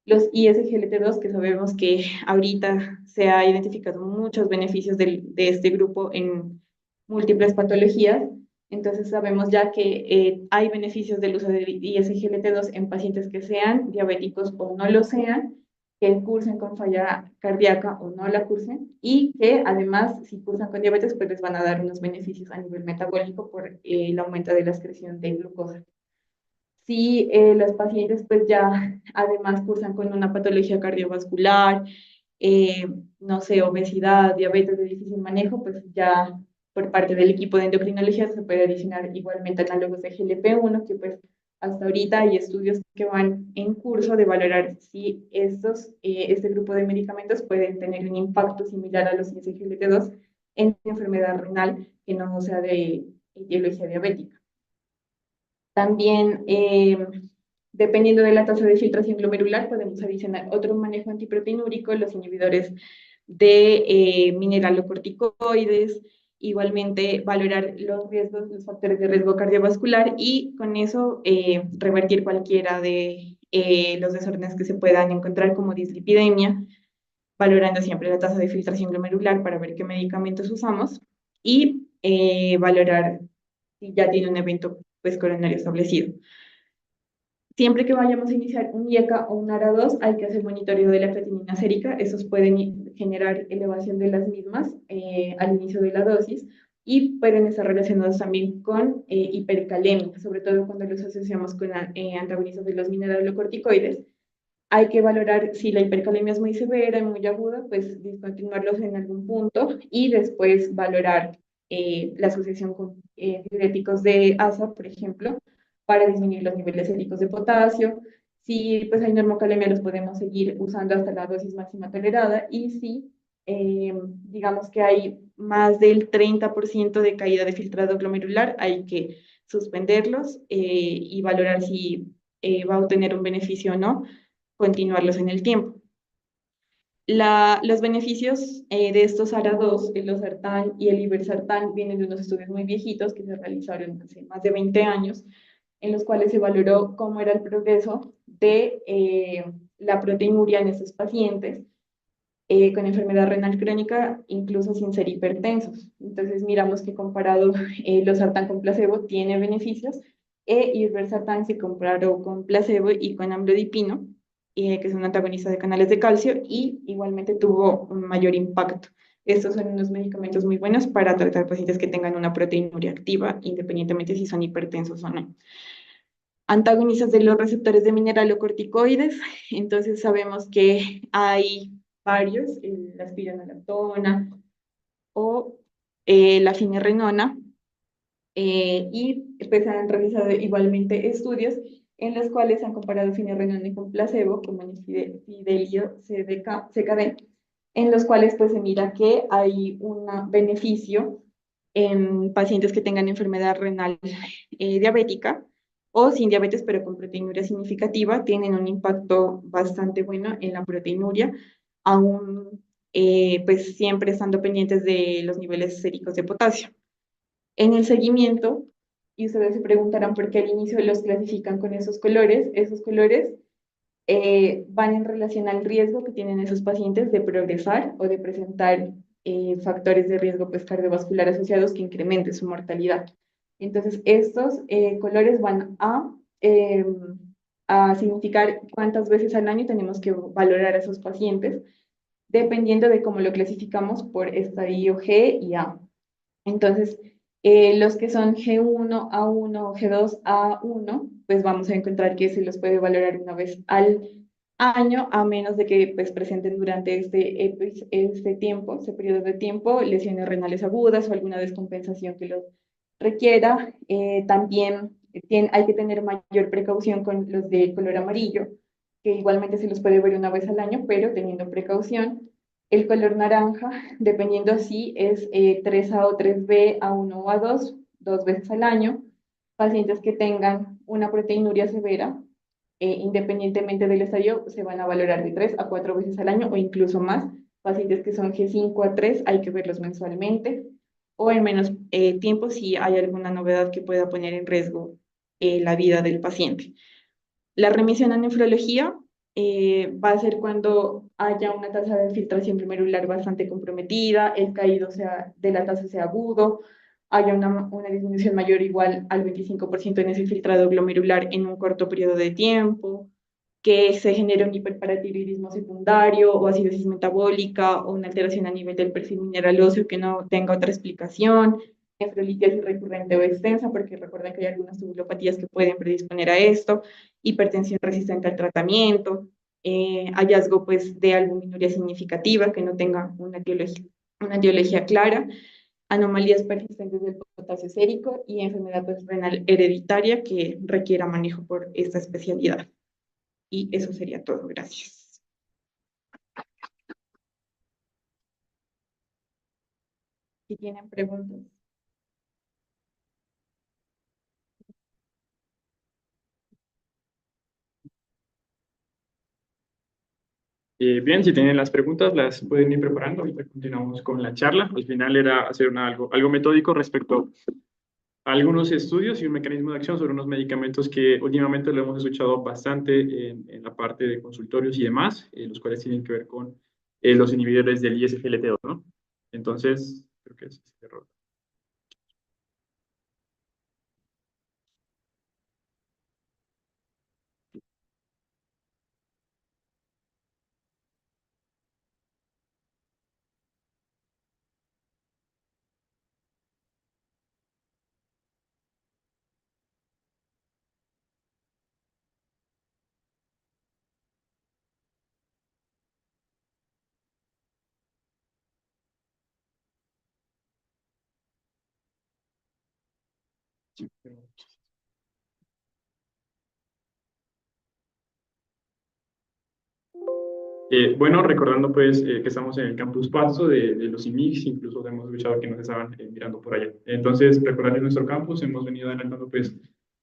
Los ISGLT2, que sabemos que ahorita se ha identificado muchos beneficios de este grupo en múltiples patologías, entonces sabemos ya que hay beneficios del uso de ISGLT2 en pacientes que sean diabéticos o no lo sean, que cursen con falla cardíaca o no la cursen, y que además, si cursan con diabetes, pues les van a dar unos beneficios a nivel metabólico por el aumento de la excreción de glucosa. Si los pacientes pues ya además cursan con una patología cardiovascular, eh, no sé, obesidad, diabetes de difícil manejo, pues ya por parte del equipo de endocrinología se puede adicionar igualmente análogos de GLP-1, que pues hasta ahorita hay estudios que van en curso de valorar si este grupo de medicamentos pueden tener un impacto similar a los SGLT2 en enfermedad renal que no sea de etiología diabética. También, dependiendo de la tasa de filtración glomerular, podemos adicionar otro manejo antiproteinúrico, los inhibidores de mineralocorticoides, igualmente valorar los riesgos, los factores de riesgo cardiovascular y con eso revertir cualquiera de los desórdenes que se puedan encontrar como dislipidemia, valorando siempre la tasa de filtración glomerular para ver qué medicamentos usamos y valorar si ya tiene un evento pues, coronario establecido. Siempre que vayamos a iniciar un IECA o un ARA2, hay que hacer monitoreo de la creatinina sérica. Esos pueden generar elevación de las mismas al inicio de la dosis y pueden estar relacionados también con hipercalemia, sobre todo cuando los asociamos con antagonistas de los mineralocorticoides. Hay que valorar si la hipercalemia es muy severa y muy aguda, pues discontinuarlos en algún punto y después valorar la asociación con diuréticos de ASA, por ejemplo, para disminuir los niveles séricos de potasio. Si pues hay normocalemia, los podemos seguir usando hasta la dosis máxima tolerada y si digamos que hay más del 30% de caída de filtrado glomerular, hay que suspenderlos y valorar si va a obtener un beneficio o no, continuarlos en el tiempo. Los beneficios de estos ARA2, el losartán y el ibersartán, vienen de unos estudios muy viejitos que se realizaron hace más de 20 años, en los cuales se valoró cómo era el progreso de la proteinuria en estos pacientes con enfermedad renal crónica, incluso sin ser hipertensos. Entonces miramos que comparado losartán con placebo tiene beneficios ibersartán se comparó con placebo y con amlodipino, que es un antagonista de canales de calcio, y igualmente tuvo un mayor impacto. Estos son unos medicamentos muy buenos para tratar pacientes que tengan una proteinuria activa, independientemente si son hipertensos o no. Antagonistas de los receptores de mineralocorticoides, entonces sabemos que hay varios, la espironolactona o la finerenona, y pues han realizado igualmente estudios en los cuales han comparado finerenona con placebo, como en el Fidelio CKD, en los cuales pues se mira que hay un beneficio en pacientes que tengan enfermedad renal diabética o sin diabetes pero con proteinuria significativa, tienen un impacto bastante bueno en la proteinuria, aún pues siempre estando pendientes de los niveles séricos de potasio. En el seguimiento, y ustedes se preguntarán por qué al inicio los clasifican con esos colores van en relación al riesgo que tienen esos pacientes de progresar o de presentar factores de riesgo pues, cardiovascular asociados que incrementen su mortalidad. Entonces, estos colores van a significar cuántas veces al año tenemos que valorar a esos pacientes, dependiendo de cómo lo clasificamos por estadio G y A. Entonces, los que son G1, A1, G2, A1, pues vamos a encontrar que se los puede valorar una vez al año, a menos de que pues, presenten durante este tiempo, este periodo de tiempo, lesiones renales agudas o alguna descompensación que lo requiera. También hay que tener mayor precaución con los de color amarillo, que igualmente se los puede ver una vez al año, pero teniendo precaución. El color naranja, dependiendo si es 3A o 3B, A1 o A2, dos veces al año. Pacientes que tengan una proteinuria severa, independientemente del estadio, se van a valorar de 3 a 4 veces al año o incluso más. Pacientes que son G5 a 3, hay que verlos mensualmente o en menos tiempo si hay alguna novedad que pueda poner en riesgo la vida del paciente. La remisión a nefrología va a ser cuando haya una tasa de filtración glomerular bastante comprometida, el caído de la tasa sea agudo, haya una disminución mayor o igual al 25% en ese filtrado glomerular en un corto periodo de tiempo, que se genere un hiperparatiroidismo secundario o acidosis metabólica o una alteración a nivel del perfil mineral óseo que no tenga otra explicación, nefrolitis recurrente o extensa, porque recuerden que hay algunas tubulopatías que pueden predisponer a esto, hipertensión resistente al tratamiento, hallazgo pues, de albuminuria significativa que no tenga una etiología clara, anomalías persistentes del potasio sérico y enfermedad pues, renal hereditaria que requiera manejo por esta especialidad. Y eso sería todo. Gracias. Si tienen preguntas. Bien, si tienen las preguntas, las pueden ir preparando. Ahorita continuamos con la charla. Al final era hacer algo metódico respecto a algunos estudios y un mecanismo de acción sobre unos medicamentos que últimamente lo hemos escuchado bastante en la parte de consultorios y demás, los cuales tienen que ver con los inhibidores del ISGLT2, ¿no? Entonces, creo que es este error. Sí, pero- bueno, recordando pues que estamos en el Campus Pasto de los IMIX, incluso hemos escuchado que nos estaban mirando por allá. Entonces, recordar nuestro campus, hemos venido adelantando pues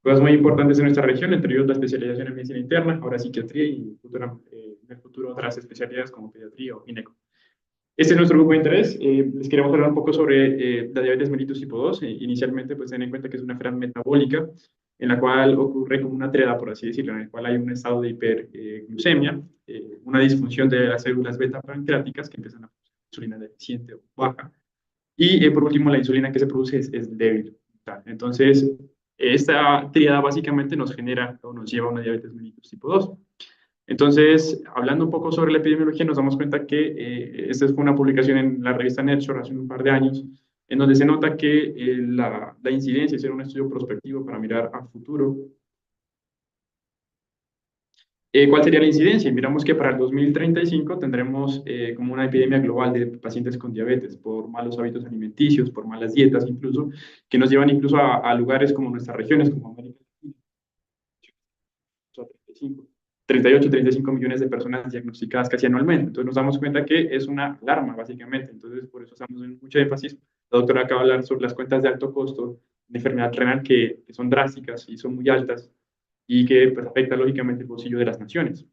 cosas muy importantes en nuestra región, entre ellos la especialización en medicina interna, ahora psiquiatría y en el futuro otras especialidades como pediatría o gineco. Este es nuestro grupo de interés. Les queremos hablar un poco sobre la diabetes mellitus tipo 2. Inicialmente, pues ten en cuenta que es una enfermedad metabólica en la cual ocurre como una treda, por así decirlo, en el cual hay un estado de hiperglucemia, una disfunción de las células beta pancreáticas que empiezan a producir insulina deficiente o baja. Y por último, la insulina que se produce es débil. Entonces, esta tríada básicamente nos genera o nos lleva a una diabetes mellitus tipo 2. Entonces, hablando un poco sobre la epidemiología, nos damos cuenta que esta fue una publicación en la revista Nature hace un par de años, en donde se nota que la incidencia, es un estudio prospectivo para mirar a futuro, ¿cuál sería la incidencia? Y miramos que para el 2035 tendremos como una epidemia global de pacientes con diabetes por malos hábitos alimenticios, por malas dietas incluso, que nos llevan incluso a lugares como nuestras regiones, como América Latina, 38, 35 millones de personas diagnosticadas casi anualmente. Entonces nos damos cuenta que es una alarma, básicamente. Entonces, por eso estamos en mucho énfasis. La doctora acaba de hablar sobre las cuentas de alto costo de enfermedad renal que son drásticas y son muy altas y que pues, afecta lógicamente el bolsillo de las naciones.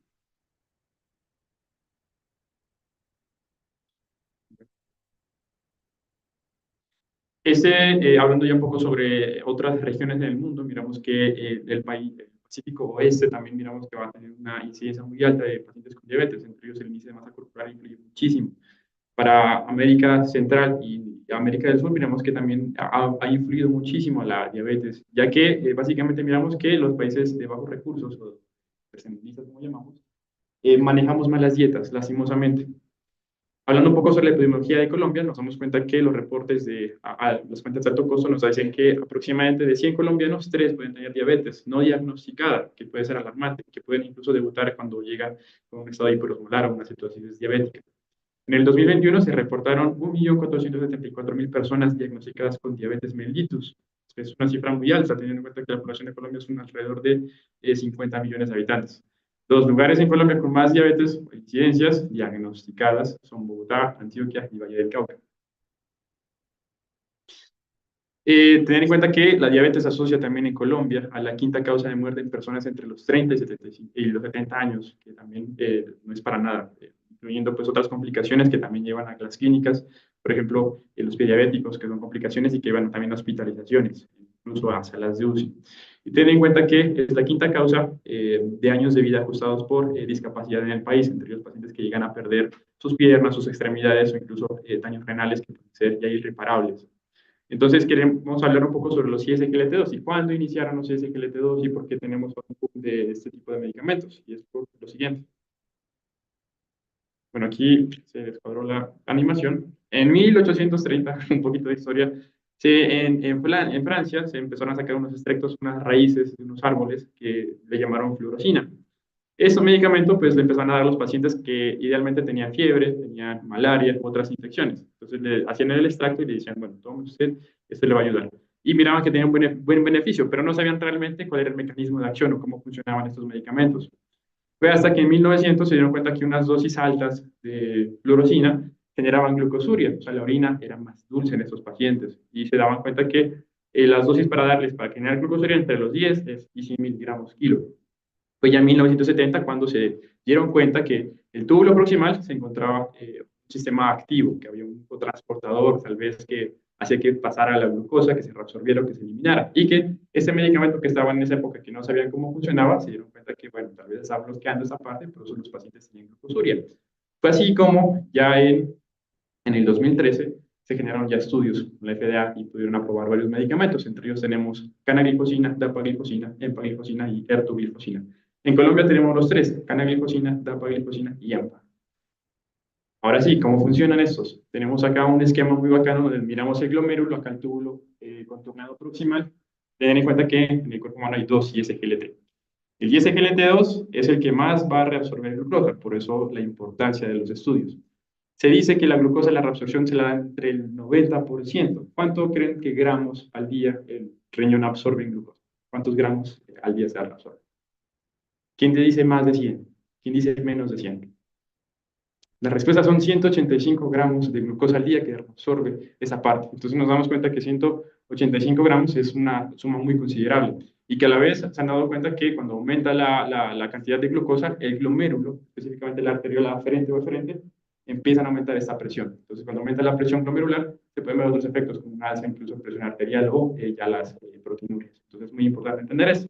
Hablando ya un poco sobre otras regiones del mundo, miramos que el país Pacífico Oeste también miramos que va a tener una incidencia muy alta de pacientes con diabetes, entre ellos el índice de masa corporal influye muchísimo. Para América Central y América del Sur, miramos que también ha influido muchísimo la diabetes, ya que básicamente miramos que los países de bajos recursos, o tercermundistas como llamamos, manejamos malas dietas, lastimosamente. Hablando un poco sobre la epidemiología de Colombia, nos damos cuenta que los reportes de las cuentas de alto costo nos dicen que aproximadamente de 100 colombianos, 3 pueden tener diabetes no diagnosticada, que puede ser alarmante, que pueden incluso debutar cuando llega con un estado hiperosmolar o una cetosis diabética. En el 2021 se reportaron 1.474.000 personas diagnosticadas con diabetes mellitus. Es una cifra muy alta, teniendo en cuenta que la población de Colombia es alrededor de 50 millones de habitantes. Los lugares en Colombia con más diabetes o incidencias diagnosticadas son Bogotá, Antioquia y Valle del Cauca. Tener en cuenta que la diabetes se asocia también en Colombia a la quinta causa de muerte en personas entre los 30 y los 70 años, que también no es para nada, incluyendo pues otras complicaciones que también llevan a las clínicas, por ejemplo, los diabéticos, que son complicaciones y que llevan también a hospitalizaciones, incluso a salas de UCI. Y tener en cuenta que es la quinta causa de años de vida ajustados por discapacidad en el país, entre los pacientes que llegan a perder sus piernas, sus extremidades o incluso daños renales que pueden ser ya irreparables. Entonces, queremos hablar un poco sobre los ISGLT2 y cuándo iniciaron los ISGLT2 y por qué tenemos un boom de este tipo de medicamentos. Y es por lo siguiente. Bueno, aquí se descuadró la animación. En 1830, un poquito de historia, en Francia se empezaron a sacar unos extractos, unas raíces de unos árboles que le llamaron fluorosina. Este medicamento pues le empezaron a dar a los pacientes que idealmente tenían fiebre, tenían malaria, otras infecciones. Entonces le hacían el extracto y le decían, bueno, tome usted, esto le va a ayudar. Y miraban que tenía un buen beneficio, pero no sabían realmente cuál era el mecanismo de acción o cómo funcionaban estos medicamentos. Fue hasta que en 1900 se dieron cuenta que unas dosis altas de fluorosina generaban glucosuria, o sea, la orina era más dulce en estos pacientes. Y se daban cuenta que las dosis para darles para generar glucosuria entre los 10 y 100 miligramos kilo. Fue ya en 1970 cuando se dieron cuenta que el túbulo proximal se encontraba un sistema activo, que había un transportador tal vez que hacía que pasara la glucosa, que se reabsorbiera o que se eliminara, y que ese medicamento que estaba en esa época que no sabían cómo funcionaba, se dieron cuenta que, bueno, tal vez estaba bloqueando esa parte, por eso los pacientes tenían glucosuria. Fue así como ya en el 2013 se generaron ya estudios con la FDA y pudieron aprobar varios medicamentos. Entre ellos tenemos canaglifosina, dapaglifosina, empaglifosina y ertuglifosina. En Colombia tenemos los tres, canaglifosina, dapaglifosina y AMPA. Ahora sí, ¿cómo funcionan estos? Tenemos acá un esquema muy bacano donde miramos el glomérulo, acá el túbulo contornado proximal. Ten en cuenta que en el cuerpo humano hay dos ISGLT. El ISGLT2 es el que más va a reabsorber glucosa, por eso la importancia de los estudios. Se dice que la glucosa, la reabsorción se la da entre el 90%. ¿Cuánto creen que gramos al día el riñón absorbe en glucosa? ¿Cuántos gramos al día se reabsorbe? ¿Quién te dice más de 100? ¿Quién dice menos de 100? La respuesta son 185 gramos de glucosa al día que absorbe esa parte. Entonces nos damos cuenta que 185 gramos es una suma muy considerable y que a la vez se han dado cuenta que cuando aumenta la cantidad de glucosa, el glomérulo, específicamente la arteriola aferente o eferente, empiezan a aumentar esta presión. Entonces cuando aumenta la presión glomerular, se pueden ver otros efectos como una alza incluso en presión arterial o ya las proteinurias. Entonces es muy importante entender eso.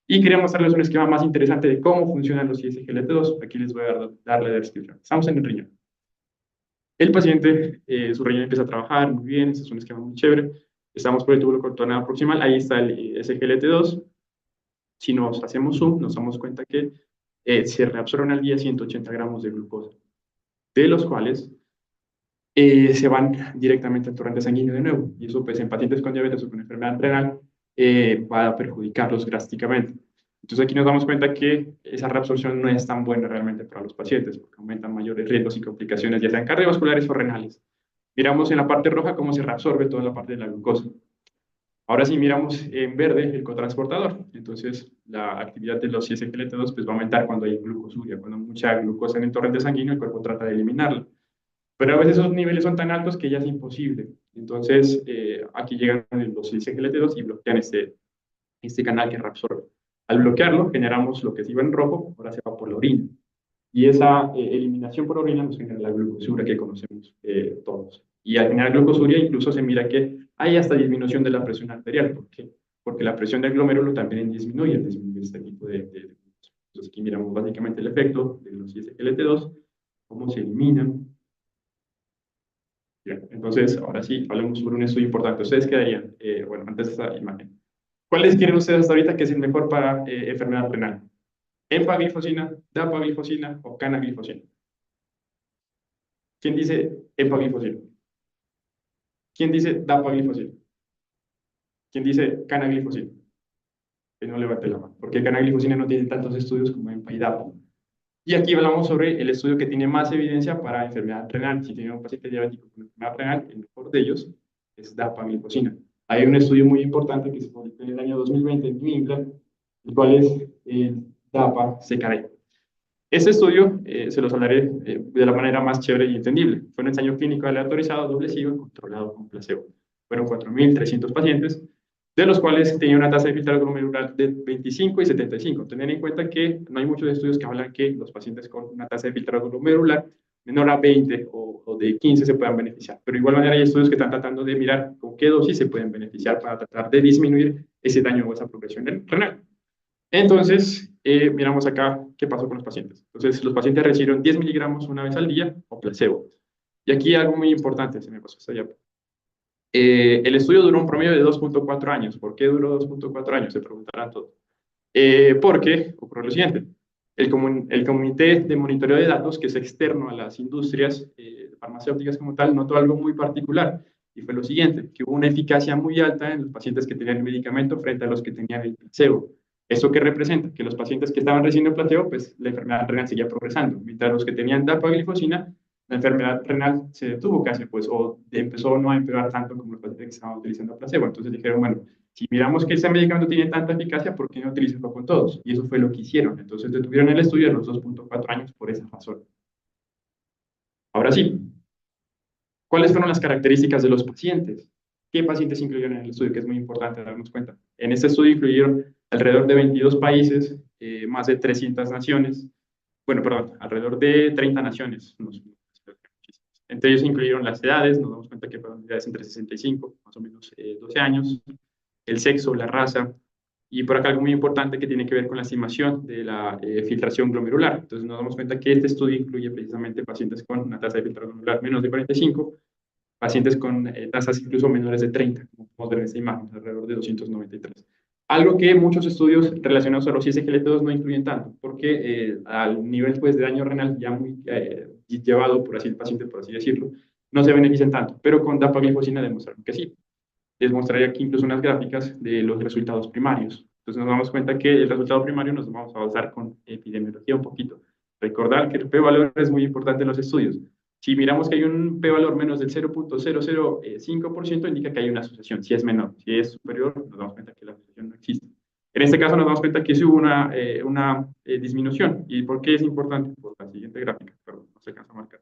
Y quería mostrarles un esquema más interesante de cómo funcionan los ISGLT2. Aquí les voy a dar la descripción. Estamos en el riñón. El paciente, su riñón empieza a trabajar muy bien, este es un esquema muy chévere. Estamos por el túbulo contornado proximal, ahí está el SGLT2. Si nos hacemos zoom, nos damos cuenta que se reabsorben al día 180 gramos de glucosa, de los cuales se van directamente al torrente sanguíneo de nuevo. Y eso, pues, en pacientes con diabetes o con enfermedad renal, va a perjudicarlos drásticamente. Entonces aquí nos damos cuenta que esa reabsorción no es tan buena realmente para los pacientes, porque aumentan mayores riesgos y complicaciones, ya sean cardiovasculares o renales. Miramos en la parte roja cómo se reabsorbe toda la parte de la glucosa. Ahora sí miramos en verde el cotransportador. Entonces la actividad de los SGLT2 pues, va a aumentar cuando hay glucosuria, cuando hay mucha glucosa en el torrente sanguíneo, el cuerpo trata de eliminarla. Pero a veces esos niveles son tan altos que ya es imposible. Entonces, aquí llegan los SGLT2 y bloquean este canal que reabsorbe. Al bloquearlo, generamos lo que se iba en rojo, ahora se va por la orina. Y esa eliminación por orina nos genera la glucosuria que conocemos todos. Y al generar glucosuria, incluso se mira que hay hasta disminución de la presión arterial, porque porque la presión del glomérulo también disminuye este tipo entonces aquí miramos básicamente el efecto de los ISGLT2, cómo se eliminan. Bien, entonces, ahora sí, hablemos sobre un estudio importante. ¿Ustedes qué harían? Bueno, antes de esta imagen. ¿Cuáles quieren ustedes hasta ahorita que es el mejor para enfermedad renal? ¿Empaglifosina, dapaglifosina o canaglifosina? ¿Quién dice empaglifosina? ¿Quién dice dapaglifosina? ¿Quién dice canaglifosina? Que no levante la mano, porque canaglifosina no tiene tantos estudios como EMPA y DAPA. Y aquí hablamos sobre el estudio que tiene más evidencia para enfermedad renal. Si tiene un paciente diabético con enfermedad renal, el mejor de ellos es dapaglifosina. Hay un estudio muy importante que se publicó en el año 2020 en New England, el cual es el DAPA-CKD. Este estudio se los hablaré de la manera más chévere y entendible. Fue un ensayo clínico aleatorizado, doble ciego, controlado con placebo. Fueron 4.300 pacientes, de los cuales tenía una tasa de filtrado glomerular de 25 y 75. Tener en cuenta que no hay muchos estudios que hablan que los pacientes con una tasa de filtrado glomerular menor a 20 o de 15 se puedan beneficiar. Pero de igual manera hay estudios que están tratando de mirar con qué dosis se pueden beneficiar para tratar de disminuir ese daño o esa progresión renal. Entonces, miramos acá qué pasó con los pacientes. Entonces, los pacientes recibieron 10 miligramos una vez al día o placebo. Y aquí algo muy importante, se me pasó hasta allá. El estudio duró un promedio de 2.4 años. ¿Por qué duró 2.4 años? Se preguntarán todos. Porque ocurrió lo siguiente. El Comité de Monitoreo de Datos, que es externo a las industrias farmacéuticas como tal, notó algo muy particular. Y fue lo siguiente, que hubo una eficacia muy alta en los pacientes que tenían el medicamento frente a los que tenían el placebo. ¿Eso qué representa? Que los pacientes que estaban recibiendo el placebo, pues la enfermedad renal seguía progresando. Mientras los que tenían dapaglifosina, la enfermedad renal se detuvo casi, pues, o empezó no a empeorar tanto como los pacientes que estaban utilizando placebo. Entonces dijeron, bueno, si miramos que ese medicamento tiene tanta eficacia, ¿por qué no utilizarlo con todos? Y eso fue lo que hicieron. Entonces detuvieron el estudio a los 2.4 años por esa razón. Ahora sí, ¿cuáles fueron las características de los pacientes? ¿Qué pacientes incluyeron en el estudio? Que es muy importante darnos cuenta. En este estudio incluyeron alrededor de 22 países, más de 300 naciones, bueno, perdón, alrededor de 30 naciones. Entre ellos incluyeron las edades, nos damos cuenta que fueron edades entre 65, más o menos 12 años, el sexo, la raza, y por acá algo muy importante que tiene que ver con la estimación de la filtración glomerular. Entonces nos damos cuenta que este estudio incluye precisamente pacientes con una tasa de filtración glomerular menos de 45, pacientes con tasas incluso menores de 30, como podemos ver en esta imagen, alrededor de 293. Algo que muchos estudios relacionados a los ISGLT2 no incluyen tanto, porque al nivel pues, de daño renal ya muy llevado por así el paciente, por así decirlo, no se benefician tanto, pero con dapaglifosina demostraron que sí. Les mostraré aquí incluso unas gráficas de los resultados primarios. Entonces nos damos cuenta que el resultado primario nos vamos a basar con epidemiología un poquito. Recordar que el p-valor es muy importante en los estudios. Si miramos que hay un p-valor menos del 0.005%, indica que hay una asociación. Si es menor, si es superior, nos damos cuenta que la asociación no existe. En este caso nos damos cuenta que sí hubo una disminución. ¿Y por qué es importante? Por la siguiente gráfica, perdón, no se alcanza a marcar.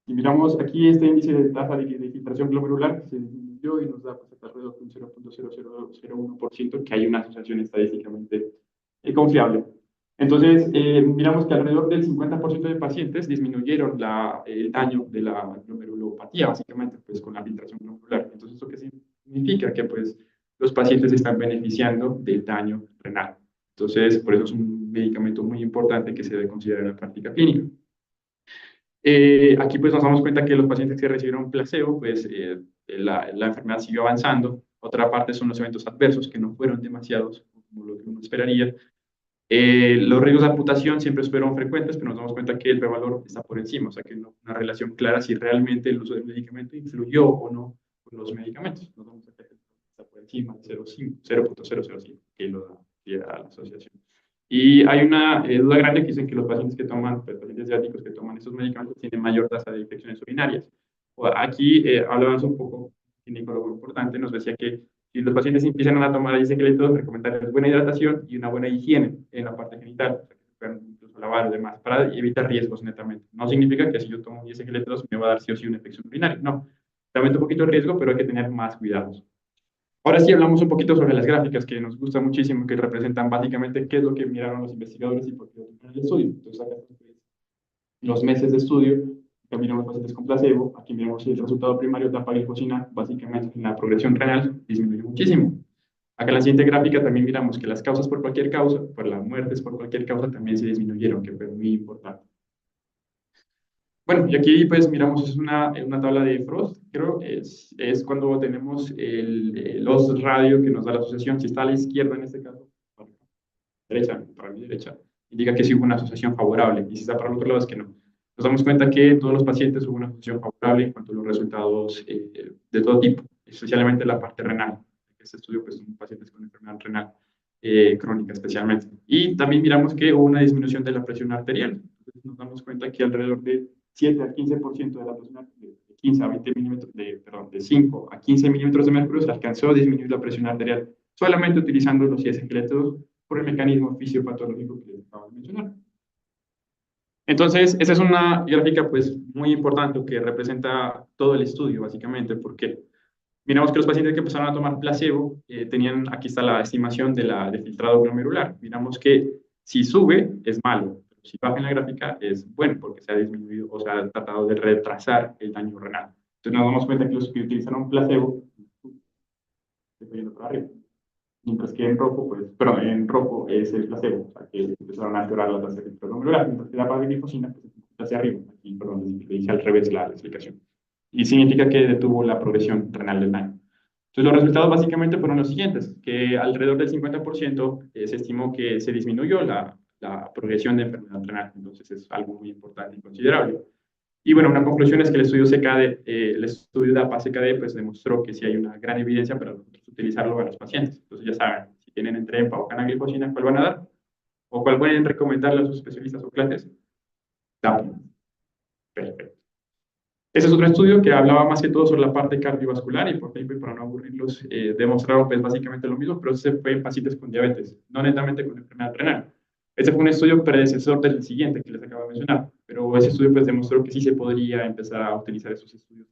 Si miramos aquí este índice de tasa de filtración glomerular, se disminuyó y nos da pues, alrededor de un 0.0001%, que hay una asociación estadísticamente confiable. Entonces, miramos que alrededor del 50% de pacientes disminuyeron el daño de la glomerulopatía, básicamente, pues con la filtración glomerular. Entonces, ¿esto qué significa? Que pues los pacientes están beneficiando del daño renal. Entonces, por eso es un medicamento muy importante que se debe considerar en la práctica clínica. Aquí pues nos damos cuenta que los pacientes que recibieron placebo, pues la enfermedad siguió avanzando. Otra parte son los eventos adversos, que no fueron demasiados, como lo que uno esperaría. Los riesgos de amputación siempre fueron frecuentes, pero nos damos cuenta que el p-valor está por encima, o sea que no una relación clara si realmente el uso del medicamento influyó o no con los medicamentos. Nos damos cuenta que está por encima de 0.005, que lo da la asociación. Y hay una duda grande que dicen que los pacientes que toman, pues, pacientes diabéticos que toman esos medicamentos tienen mayor tasa de infecciones urinarias. Aquí hablábamos un poco, ginecólogo importante, nos decía que si los pacientes empiezan a tomar isqueletos, recomendarles buena hidratación y una buena higiene en la parte genital, o sea, que se puedan incluso lavar y demás, para evitar riesgos netamente. No significa que si yo tomo isqueletos me va a dar sí o sí una infección urinaria, no. También un poquito de riesgo, pero hay que tener más cuidados. Ahora sí hablamos un poquito sobre las gráficas que nos gusta muchísimo, que representan básicamente qué es lo que miraron los investigadores y por qué en el estudio. Entonces acá los meses de estudio, acá miramos los pacientes con placebo, aquí miramos el resultado primario de dapaglifosina, básicamente en la progresión renal disminuye muchísimo. Acá en la siguiente gráfica también miramos que las causas por cualquier causa, por las muertes por cualquier causa también se disminuyeron, que fue muy importante. Bueno, y aquí pues miramos, es una tabla de Frost, creo, es cuando tenemos el odds radio que nos da la asociación, si está a la izquierda en este caso, derecha, para mi derecha, indica que sí hubo una asociación favorable, y si está para el otro lado es que no. Nos damos cuenta que todos los pacientes hubo una asociación favorable en cuanto a los resultados de todo tipo, especialmente la parte renal. Este estudio pues son pacientes con enfermedad renal crónica especialmente. Y también miramos que hubo una disminución de la presión arterial. Entonces nos damos cuenta que alrededor de 7 a 15% de la presión arterial, de 15 a 20 milímetros, perdón, de 5 a 15 milímetros de mercurio se alcanzó a disminuir la presión arterial solamente utilizando los esqueletos por el mecanismo fisiopatológico que les acabo de mencionar. Entonces, esa es una gráfica pues muy importante que representa todo el estudio básicamente, porque miramos que los pacientes que empezaron a tomar placebo tenían, aquí está la estimación del filtrado glomerular. Miramos que si sube es malo, pero si baja en la gráfica es bueno porque se ha disminuido o se ha tratado de retrasar el daño renal. Entonces nos damos cuenta que los que utilizaron placebo se fue yendo para arriba. Mientras que en rojo, pues, perdón, en rojo es el placebo, o sea, que empezaron a empeorar la tasa de filtrado glomerular, mientras que la paraglifosina pues, se hacia arriba. Aquí, perdón, le hice al revés la explicación. Y significa que detuvo la progresión renal del daño. Entonces, los resultados básicamente fueron los siguientes, que alrededor del 50% se estimó que se disminuyó la progresión de enfermedad renal, entonces es algo muy importante y considerable. Y bueno, una conclusión es que el estudio CKD, el estudio de APA-CKD, pues demostró que sí hay una gran evidencia para nosotros utilizarlo a los pacientes. Entonces ya saben, si tienen entre EMPA o canaglifosina, ¿cuál van a dar? ¿O cuál pueden recomendarle a sus especialistas o clases? DAPI. Perfecto. Ese es otro estudio que hablaba más que todo sobre la parte cardiovascular y por tiempo y para no aburrirlos, demostraron pues básicamente lo mismo, pero ese fue en pacientes con diabetes, no netamente con enfermedad renal. Ese fue un estudio predecesor del siguiente que les acabo de mencionar, pero ese estudio pues demostró que sí se podría empezar a utilizar esos estudios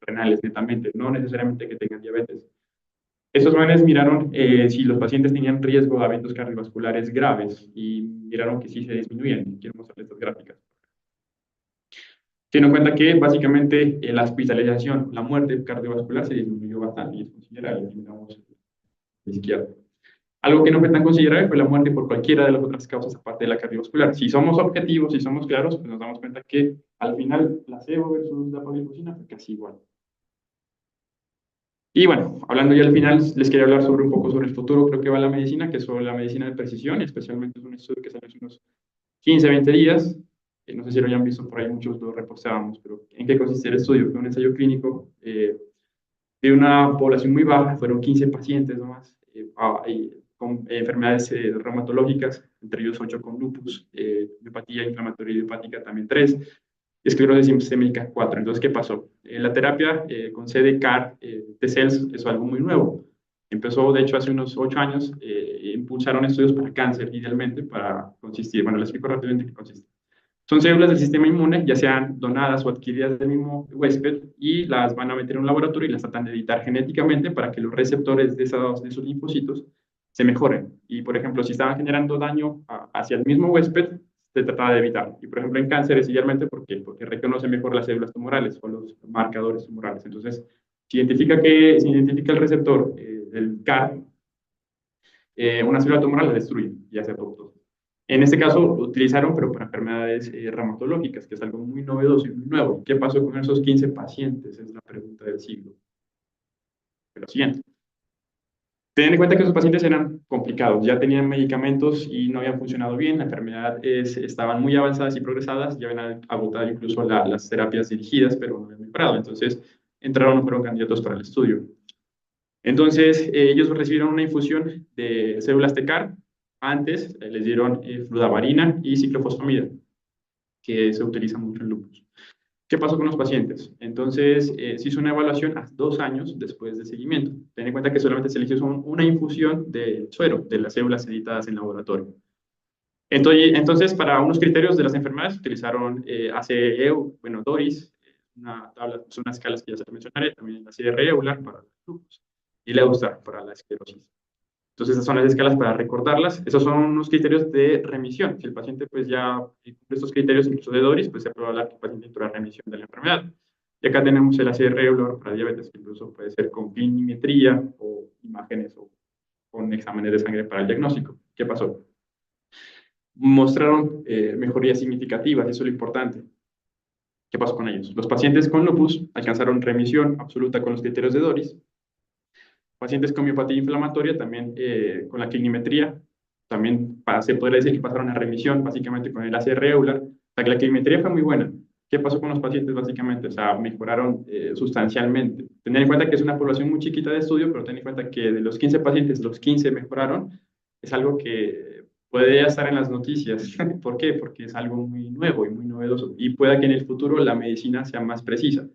renales netamente, no necesariamente que tengan diabetes. Estos manes miraron si los pacientes tenían riesgo de eventos cardiovasculares graves y miraron que sí se disminuían. Quiero mostrarles estas gráficas. Teniendo en cuenta que básicamente la hospitalización, la muerte cardiovascular se disminuyó bastante y es considerable. Miramos a la izquierda. Algo que no fue tan considerable fue la muerte por cualquiera de las otras causas aparte de la cardiovascular. Si somos objetivos, si somos claros, pues nos damos cuenta que al final placebo versus la dapagliflozina fue casi igual. Y bueno, hablando ya al final, les quería hablar sobre un poco sobre el futuro, creo que va la medicina, que es sobre la medicina de precisión, especialmente es un estudio que salió hace unos 15, 20 días. No sé si lo hayan visto por ahí, muchos lo reposteábamos, pero ¿en qué consiste el estudio? Fue un ensayo clínico de una población muy baja, fueron 15 pacientes nomás, con enfermedades reumatológicas, entre ellos 8 con lupus, miopatía inflamatoria idiopática también 3, y esclerosis sistémica 4. Entonces, ¿qué pasó? La terapia con CDCAR, T-cells, es algo muy nuevo. Empezó, de hecho, hace unos 8 años, impulsaron estudios para cáncer, idealmente, para consistir, bueno, les explico rápidamente qué consiste. Son células del sistema inmune, ya sean donadas o adquiridas del mismo huésped, y las van a meter en un laboratorio y las tratan de editar genéticamente para que los receptores de esos linfocitos se mejoren. Y, por ejemplo, si estaban generando daño hacia el mismo huésped, se trataba de evitar. Y, por ejemplo, en cánceres, idealmente, ¿por qué? Porque reconoce mejor las células tumorales o los marcadores tumorales. Entonces, se identifica el receptor del CAR, una célula tumoral la destruye y hace apoptosis. En este caso, utilizaron, pero para enfermedades reumatológicas, que es algo muy novedoso y muy nuevo. ¿Qué pasó con esos 15 pacientes? Es la pregunta del siglo. Pero siguiente. Ten en cuenta que esos pacientes eran complicados, ya tenían medicamentos y no habían funcionado bien, la enfermedad estaban muy avanzadas y progresadas, ya habían agotado incluso las terapias dirigidas, pero no habían mejorado. Entonces, entraron, fueron candidatos para el estudio. Entonces, ellos recibieron una infusión de células TCAR. Antes les dieron fludavarina y ciclofosfamida, que se utiliza mucho en lupus. ¿Qué pasó con los pacientes? Entonces, se hizo una evaluación a 2 años después de seguimiento. Ten en cuenta que solamente se les hizo una infusión de suero, de las células editadas en laboratorio. Entonces, para unos criterios de las enfermedades, utilizaron ACE-EU, bueno, DORIS, una tabla, son unas escalas que ya se mencionaré, también la CR EULAR para los lupus y la EUSTAR para la esclerosis. Entonces, esas son las escalas para recordarlas. Esos son unos criterios de remisión. Si el paciente pues ya cumple estos criterios, incluso de DORIS, pues se puede hablar que el paciente entró a remisión de la enfermedad. Y acá tenemos el ACR regular para diabetes, que incluso puede ser con clinimetría o imágenes o con exámenes de sangre para el diagnóstico. ¿Qué pasó? Mostraron mejorías significativas, y eso es lo importante. ¿Qué pasó con ellos? Los pacientes con lupus alcanzaron remisión absoluta con los criterios de Doris. Pacientes con miopatía inflamatoria también con la clinimetría, también se podría decir que pasaron a remisión, básicamente con el ACR Euler. O sea, que la clinimetría fue muy buena. ¿Qué pasó con los pacientes básicamente? O sea, mejoraron sustancialmente. Tener en cuenta que es una población muy chiquita de estudio, pero tener en cuenta que de los 15 pacientes, los 15 mejoraron. Es algo que puede ya estar en las noticias. ¿Por qué? Porque es algo muy nuevo y muy novedoso. Y pueda que en el futuro la medicina sea más precisa.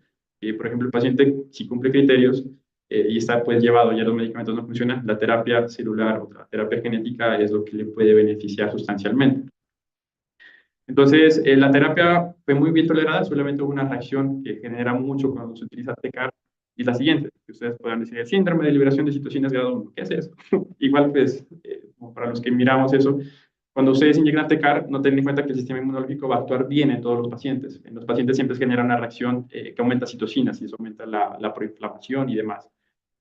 Por ejemplo, el paciente, si cumple criterios y está pues llevado, ya los medicamentos no funcionan, la terapia celular o la terapia genética es lo que le puede beneficiar sustancialmente. Entonces, la terapia fue muy bien tolerada, solamente hubo una reacción que genera mucho cuando se utiliza TECAR, y es la siguiente, que ustedes podrán decir, el síndrome de liberación de citocinas grado 1, ¿qué es eso? Igual, pues, como para los que miramos eso, cuando ustedes inyectan TECAR, no tienen en cuenta que el sistema inmunológico va a actuar bien en todos los pacientes. En los pacientes siempre se genera una reacción que aumenta citocinas, y eso aumenta la proinflamación y demás.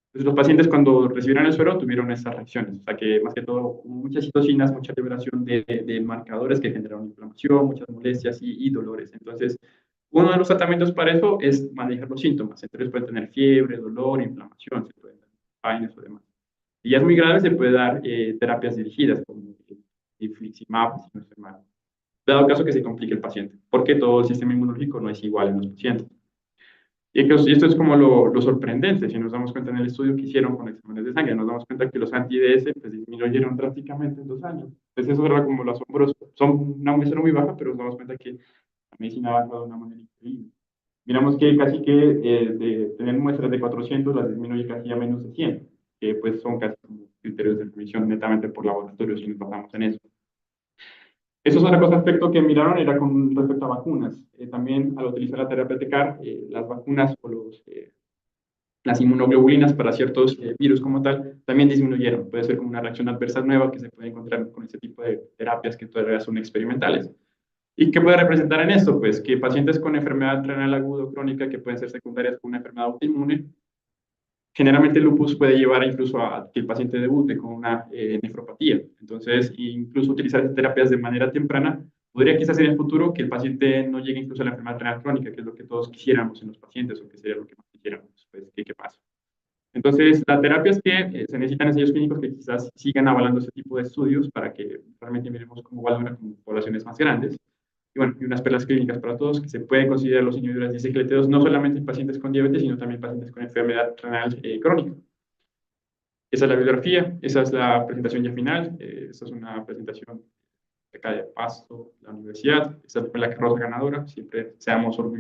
Entonces, los pacientes cuando recibieron el suero tuvieron estas reacciones, o sea que más que todo muchas citocinas, mucha liberación de marcadores que generaron inflamación, muchas molestias y dolores. Entonces, uno de los tratamientos para eso es manejar los síntomas. Entonces pueden tener fiebre, dolor, inflamación, se pueden dar vainas o demás. Si ya es muy grave, se puede dar terapias dirigidas como infliximab, si no estoy mal. Dado caso que se complique el paciente, porque todo el sistema inmunológico no es igual en los pacientes. Y esto es como lo sorprendente, si nos damos cuenta en el estudio que hicieron con exámenes de sangre, nos damos cuenta que los anti-DS pues, disminuyeron drásticamente en 2 años. Entonces eso era como lo asombroso. Son una muestra muy baja, pero nos damos cuenta que la medicina ha avanzado de una manera increíble. Miramos que casi que de tener muestras de 400 las disminuye casi a menos de 100, que pues son casi como criterios de remisión netamente por laboratorio si nos basamos en eso. Eso es otra cosa aspecto que miraron, era con respecto a vacunas. También al utilizar la terapia TECAR, las vacunas o las inmunoglobulinas para ciertos virus como tal, también disminuyeron. Puede ser como una reacción adversa nueva que se puede encontrar con este tipo de terapias que todavía son experimentales. ¿Y qué puede representar en esto? Pues que pacientes con enfermedad renal aguda o crónica que pueden ser secundarias con una enfermedad autoinmune, generalmente el lupus puede llevar incluso a que el paciente debute con una nefropatía. Entonces, incluso utilizar terapias de manera temprana podría quizás en el futuro que el paciente no llegue incluso a la enfermedad renal crónica, que es lo que todos quisiéramos en los pacientes o que sería lo que más quisiéramos. Pues, ¿qué pasa? Entonces, las terapias que se necesitan ensayos clínicos que quizás sigan avalando este tipo de estudios para que realmente miremos cómo valora con poblaciones más grandes. Y bueno, y unas perlas clínicas para todos, que se pueden considerar los inhibidores de cicleteos no solamente en pacientes con diabetes, sino también pacientes con enfermedad renal crónica. Esa es la bibliografía, esa es la presentación ya final, esta es una presentación de acá de Pasto, la universidad, esta fue la carroza ganadora, siempre seamos orgullosos